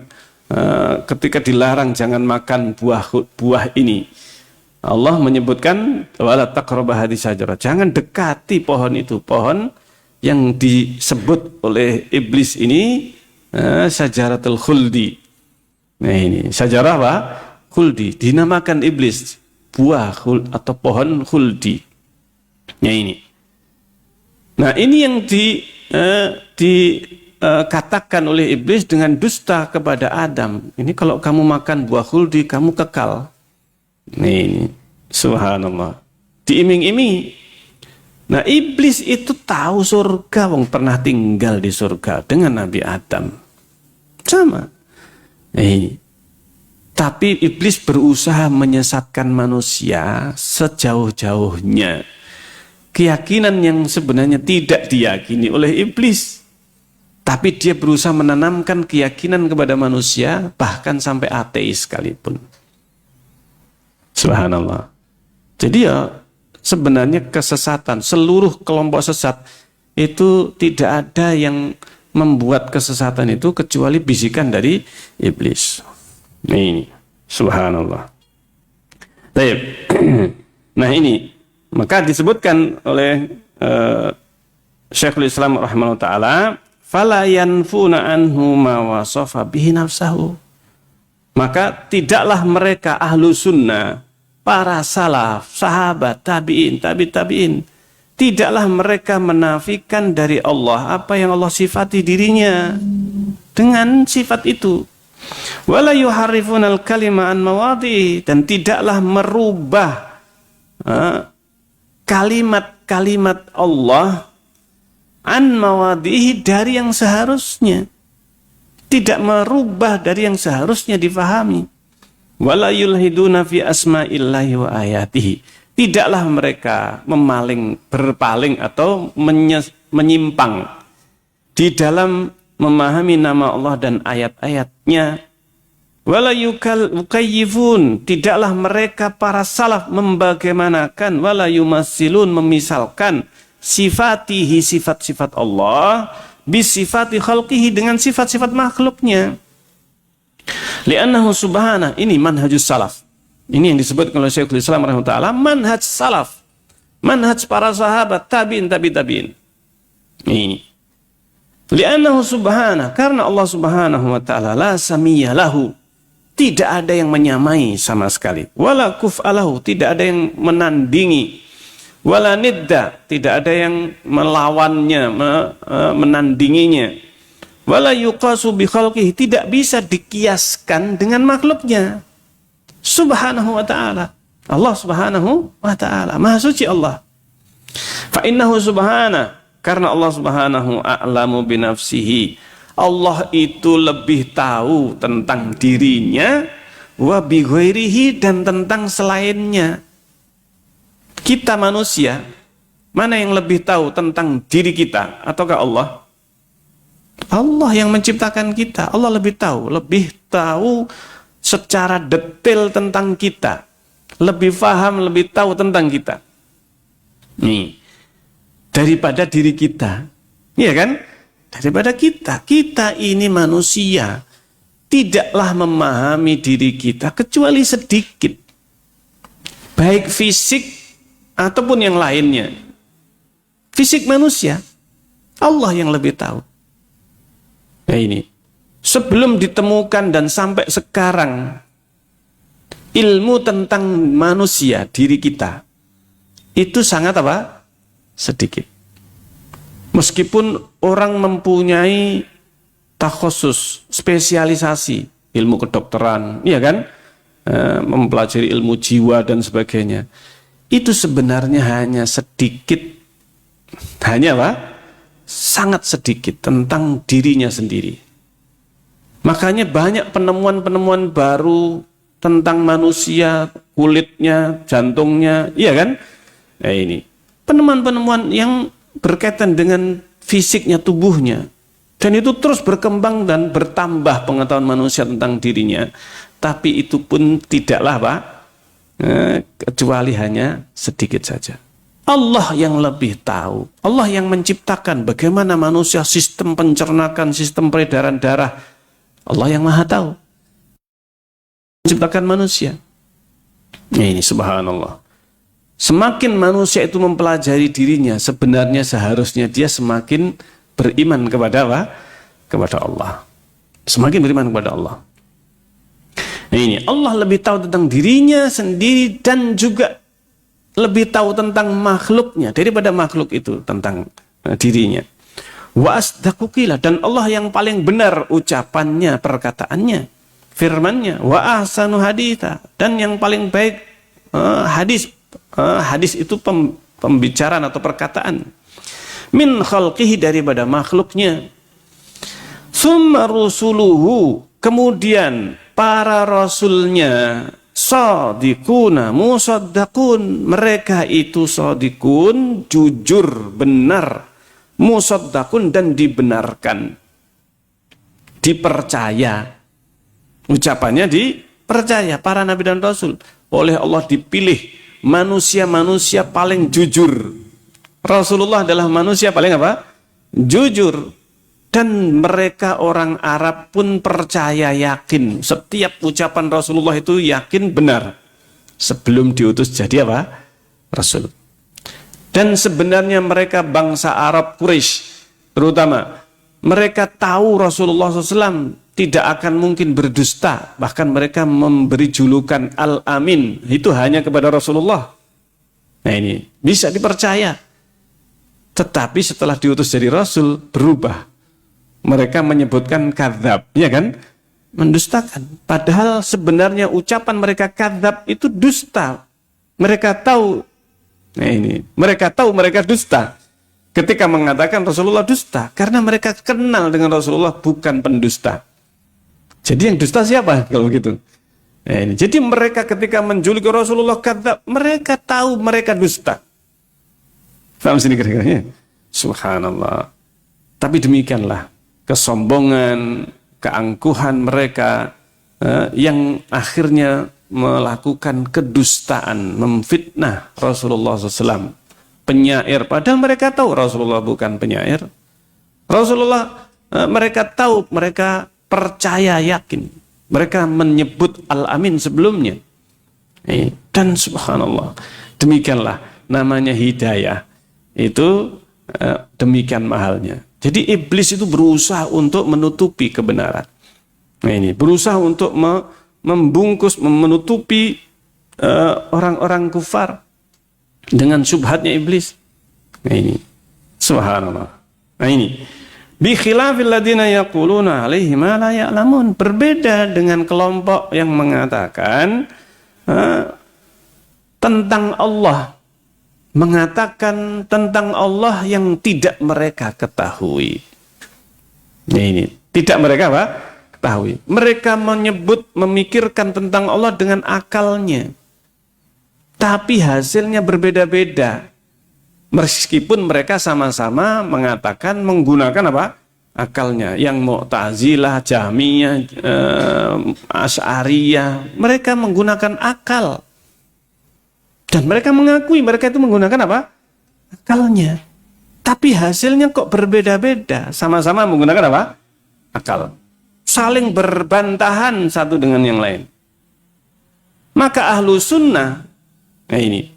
ketika dilarang jangan makan buah ini. Allah menyebutkan wala taqrabu hadhihi syajarah. Jangan dekati pohon itu, pohon yang disebut oleh iblis ini syajaratul khuldi. Nah ini, syajarah apa? Khuldi, dinamakan iblis buah atau pohon khuldi. Nah ini. Nah, ini yang dikatakan oleh iblis dengan dusta kepada Adam. Ini kalau kamu makan buah khuldi kamu kekal. Nih, subhanallah, diiming-imingi. Nah, iblis itu tahu surga, wong pernah tinggal di surga dengan Nabi Adam. Sama. Tapi iblis berusaha menyesatkan manusia sejauh-jauhnya. Keyakinan yang sebenarnya tidak diyakini oleh iblis. Tapi dia berusaha menanamkan keyakinan kepada manusia, bahkan sampai ateis sekalipun. Subhanallah. Jadi ya sebenarnya kesesatan, seluruh kelompok sesat itu tidak ada yang membuat kesesatan itu kecuali bisikan dari iblis. Ini, subhanallah. Baik. Nah ini, maka disebutkan oleh Syekhul Islam rahimahullah ta'ala, fala yanfuna anhu ma wasafa bihi nafsahu. Maka tidaklah mereka ahlu sunnah, para salaf, sahabat, tabi'in, tabi'in, tidaklah mereka menafikan dari Allah apa yang Allah sifati dirinya dengan sifat itu. Wala yuharrifunal kalima an mawadhi, dan tidaklah merubah kalimat-kalimat Allah an mawadhihi dari yang seharusnya. Tidak merubah dari yang seharusnya difahami. Wala yulhiduna fi asma'illahi wa ayatihi. Tidaklah mereka berpaling atau menyimpang di dalam memahami nama Allah dan ayat-ayatnya. Wala yukayyifun, tidaklah mereka para salaf membagaimanakan, wala yumassilun, memisalkan sifatihi, sifat-sifat Allah, bisifati khalqihi, dengan sifat-sifat makhluknya. Li'annahu subhana, ini manhajus salaf. Ini yang disebut oleh Syekhul Islam rahimahullah, manhaj salaf, manhaj para sahabat, tabi'in. Ini. Li'annahu subhana, karena Allah subhanahu wa ta'ala la samiyya lahu, tidak ada yang menyamai sama sekali. Wala kuf'alahu, tidak ada yang menandingi. Wala nidda, tidak ada yang melawannya, menandinginya. Wala yuqasu bi khalqihi, tidak bisa dikiaskan dengan makhluknya. Subhanahu wa ta'ala. Allah subhanahu wa ta'ala, maha suci Allah. Fa innahu subhana, karena Allah subhanahu a'lamu binafsihi, Allah itu lebih tahu tentang dirinya, wa bi ghairihi, dan tentang selainnya. Kita manusia, mana yang lebih tahu tentang diri kita, ataukah Allah? Allah yang menciptakan kita. Allah lebih tahu secara detail tentang kita, lebih paham, lebih tahu tentang kita. Nih, daripada diri kita, iya kan? Daripada kita ini manusia, tidaklah memahami diri kita kecuali sedikit, baik fisik ataupun yang lainnya. Fisik manusia, Allah yang lebih tahu. Nah ini, sebelum ditemukan dan sampai sekarang ilmu tentang manusia, diri kita, itu sangat apa? Sedikit. Meskipun orang mempunyai takhusus, spesialisasi, ilmu kedokteran, iya kan? Mempelajari ilmu jiwa dan sebagainya. itu sebenarnya hanya sedikit, hanya apa? Sangat sedikit tentang dirinya sendiri. Makanya banyak penemuan-penemuan baru tentang manusia, kulitnya, jantungnya, iya kan? Nah ini, penemuan-penemuan yang berkaitan dengan fisiknya, tubuhnya. Dan itu terus berkembang dan bertambah pengetahuan manusia tentang dirinya. Tapi itu pun tidaklah Pak, kecuali hanya sedikit saja. Allah yang lebih tahu. Allah yang menciptakan bagaimana manusia, sistem pencernakan, sistem peredaran darah. Allah yang maha tahu. Menciptakan manusia. Nah, ini subhanallah. Semakin manusia itu mempelajari dirinya, sebenarnya seharusnya dia semakin beriman kepada apa? Kepada Allah. Semakin beriman kepada Allah. Nah ini, Allah lebih tahu tentang dirinya sendiri dan juga lebih tahu tentang makhluknya daripada makhluk itu tentang dirinya. Wa asdaqu qila, dan Allah yang paling benar ucapannya, perkataannya, firman-Nya. Wa ahsanu haditha, dan yang paling baik hadis. Hadis itu pembicaraan atau perkataan. Min khalqihi, daripada makhluknya. Summa rusuluhu, kemudian para rasulnya, shadiquna musaddaqun, mereka itu shadiqun, jujur, benar, musaddaqun, dan dibenarkan, dipercaya. Ucapannya dipercaya. Para nabi dan rasul oleh Allah dipilih manusia-manusia paling jujur. Rasulullah adalah manusia paling apa? Jujur. Dan mereka orang Arab pun percaya, yakin. Setiap ucapan Rasulullah itu yakin benar. Sebelum diutus jadi apa? Rasul. Dan sebenarnya mereka bangsa Arab Quraisy terutama, mereka tahu Rasulullah SAW tidak akan mungkin berdusta. Bahkan mereka memberi julukan Al-Amin. Itu hanya kepada Rasulullah. Nah ini bisa dipercaya. Tetapi setelah diutus jadi Rasul, berubah. Mereka menyebutkan kadzab, ya kan? Mendustakan. Padahal sebenarnya ucapan mereka kadzab itu dusta. Mereka tahu. Nah ini, mereka tahu mereka dusta. Ketika mengatakan Rasulullah dusta, karena mereka kenal dengan Rasulullah bukan pendusta. Jadi yang dusta siapa kalau gitu? Nah ini, jadi mereka ketika menjuluki Rasulullah kadzab, mereka tahu mereka dusta. Paham sini kira-kira? Subhanallah. Tapi demikianlah kesombongan, keangkuhan mereka yang akhirnya melakukan kedustaan, memfitnah Rasulullah SAW. Penyair, padahal mereka tahu Rasulullah bukan penyair. Rasulullah, mereka tahu, mereka percaya, yakin. Mereka menyebut Al-Amin sebelumnya. Dan subhanallah, demikianlah namanya hidayah. Itu demikian mahalnya. Jadi iblis itu berusaha untuk menutupi kebenaran. Nah ini, berusaha untuk membungkus, menutupi orang-orang kufar dengan syubhatnya iblis. Nah ini, subhanallah. Nah ini, bi khilafil ladina yaquluna alaihi ma la ya'lamun, berbeda dengan kelompok yang mengatakan tentang Allah, mengatakan tentang Allah yang tidak mereka ketahui. Nah ini, tidak mereka apa? Ketahui. Mereka menyebut, memikirkan tentang Allah dengan akalnya. Tapi hasilnya berbeda-beda. Meskipun mereka sama-sama mengatakan menggunakan apa? Akalnya. Yang Mu'tazilah, Jahmiyah, Asy'ariyah, mereka menggunakan akal. Dan mereka mengakui mereka itu menggunakan apa? Akalnya. Tapi hasilnya kok berbeda-beda. Sama-sama menggunakan apa? Akal. Saling berbantahan satu dengan yang lain. Maka ahlu sunnah, nah ini,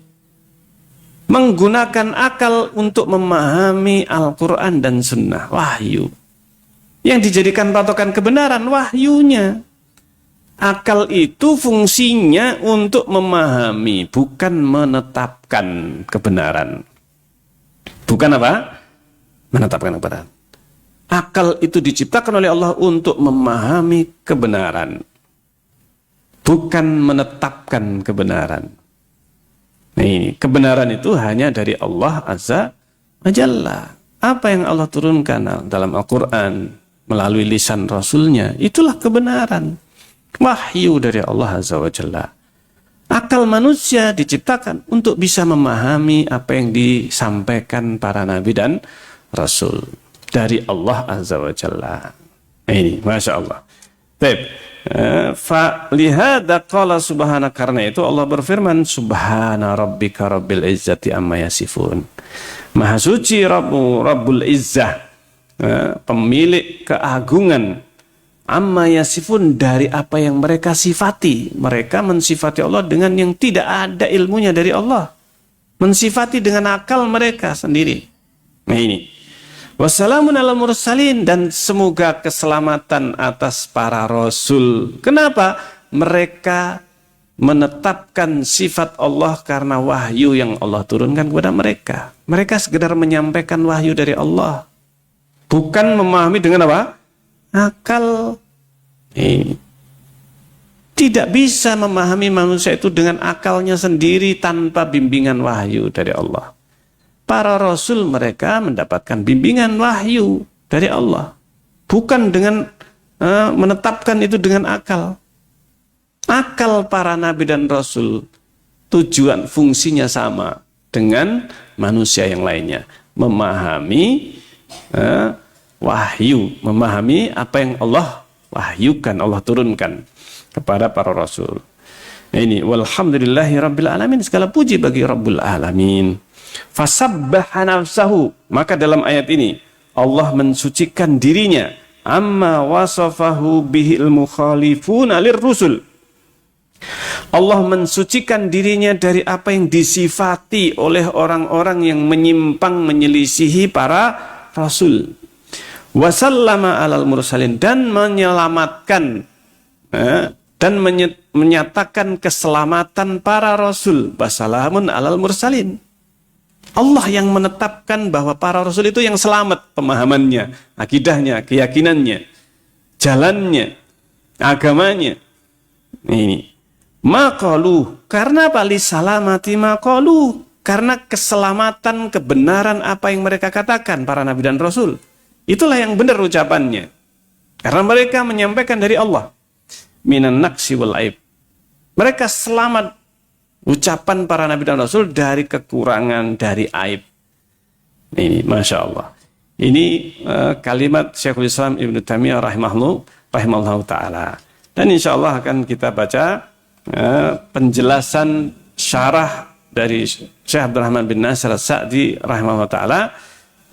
menggunakan akal untuk memahami Al-Quran dan sunnah, wahyu. Yang dijadikan patokan kebenaran, wahyunya. Akal itu fungsinya untuk memahami, bukan menetapkan kebenaran. Bukan apa? Menetapkan kebenaran. Akal itu diciptakan oleh Allah untuk memahami kebenaran, bukan menetapkan kebenaran. Nah, ini kebenaran itu hanya dari Allah Azza wa Jalla. Apa yang Allah turunkan dalam Al-Quran melalui lisan Rasulnya, itulah kebenaran. Wahyu dari Allah Azza wa Jalla. Akal manusia diciptakan untuk bisa memahami apa yang disampaikan para nabi dan rasul dari Allah Azza wa Jalla. Ini, Masya Allah. Baik. Falihada qala subhana, karena itu Allah berfirman, subhana rabbika rabbil izzati amma yasifun. Maha suci Rabbu, Rabbul Izzah, pemilik keagungan, amma yasifun, dari apa yang mereka sifati. Mereka mensifati Allah dengan yang tidak ada ilmunya dari Allah. Mensifati dengan akal mereka sendiri. Nah ini. Wassalamun ala mursalin, dan semoga keselamatan atas para rasul. Kenapa? Mereka menetapkan sifat Allah karena wahyu yang Allah turunkan kepada mereka. Mereka sekedar menyampaikan wahyu dari Allah. Bukan memahami dengan apa? Akal. Ini. Tidak bisa memahami manusia itu dengan akalnya sendiri tanpa bimbingan wahyu dari Allah. Para rasul mereka mendapatkan bimbingan wahyu dari Allah. Bukan dengan menetapkan itu dengan akal. Akal para nabi dan rasul tujuan fungsinya sama dengan manusia yang lainnya. Memahami wahyu. Memahami apa yang Allah wahyukan, Allah turunkan kepada para rasul. Ini walhamdulillahi rabbil alamin, segala puji bagi Rabbul alamin. Fasabbaha nafsahu, maka dalam ayat ini Allah mensucikan dirinya amma wasafahu bihil mukhalifuna lirrusul. Allah mensucikan dirinya dari apa yang disifati oleh orang-orang yang menyimpang menyelisihi para rasul. Wasallama alal mursalin, dan menyelamatkan dan menyatakan keselamatan para rasul. Wassalamun alal mursalin. Allah yang menetapkan bahwa para rasul itu yang selamat pemahamannya, akidahnya, keyakinannya, jalannya, agamanya. Ini. Maqalu, karena apa? Li salamati maqalu, karena keselamatan, kebenaran apa yang mereka katakan para nabi dan rasul. Itulah yang benar ucapannya. Karena mereka menyampaikan dari Allah. Minan naqsi wal aib. Mereka selamat, ucapan para nabi dan rasul, dari kekurangan, dari aib. Ini Masya Allah. Ini kalimat Syekhul Islam Ibnu Taimiyah rahimahullah ta'ala. Dan insya Allah akan kita baca penjelasan syarah dari Syekh Abdurrahman bin Nasir As-Sa'di rahimahullah ta'ala,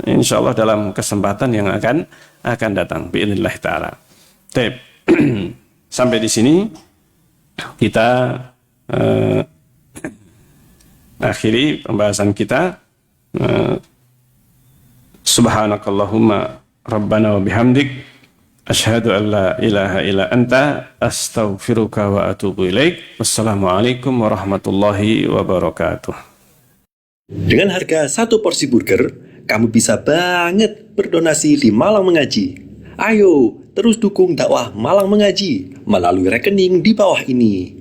insya Allah dalam kesempatan yang akan datang biidznillah ta'ala. Sampai di sini kita akhiri pembahasan kita. Subhanakallahumma rabbana wa bihamdik asyhadu an la ilaha illa anta astaghfiruka wa atubu ilaik. Wassalamualaikum warahmatullahi wabarakatuh. Dengan harga satu porsi burger, kamu bisa banget berdonasi di Malang Mengaji. Ayo, terus dukung dakwah Malang Mengaji melalui rekening di bawah ini.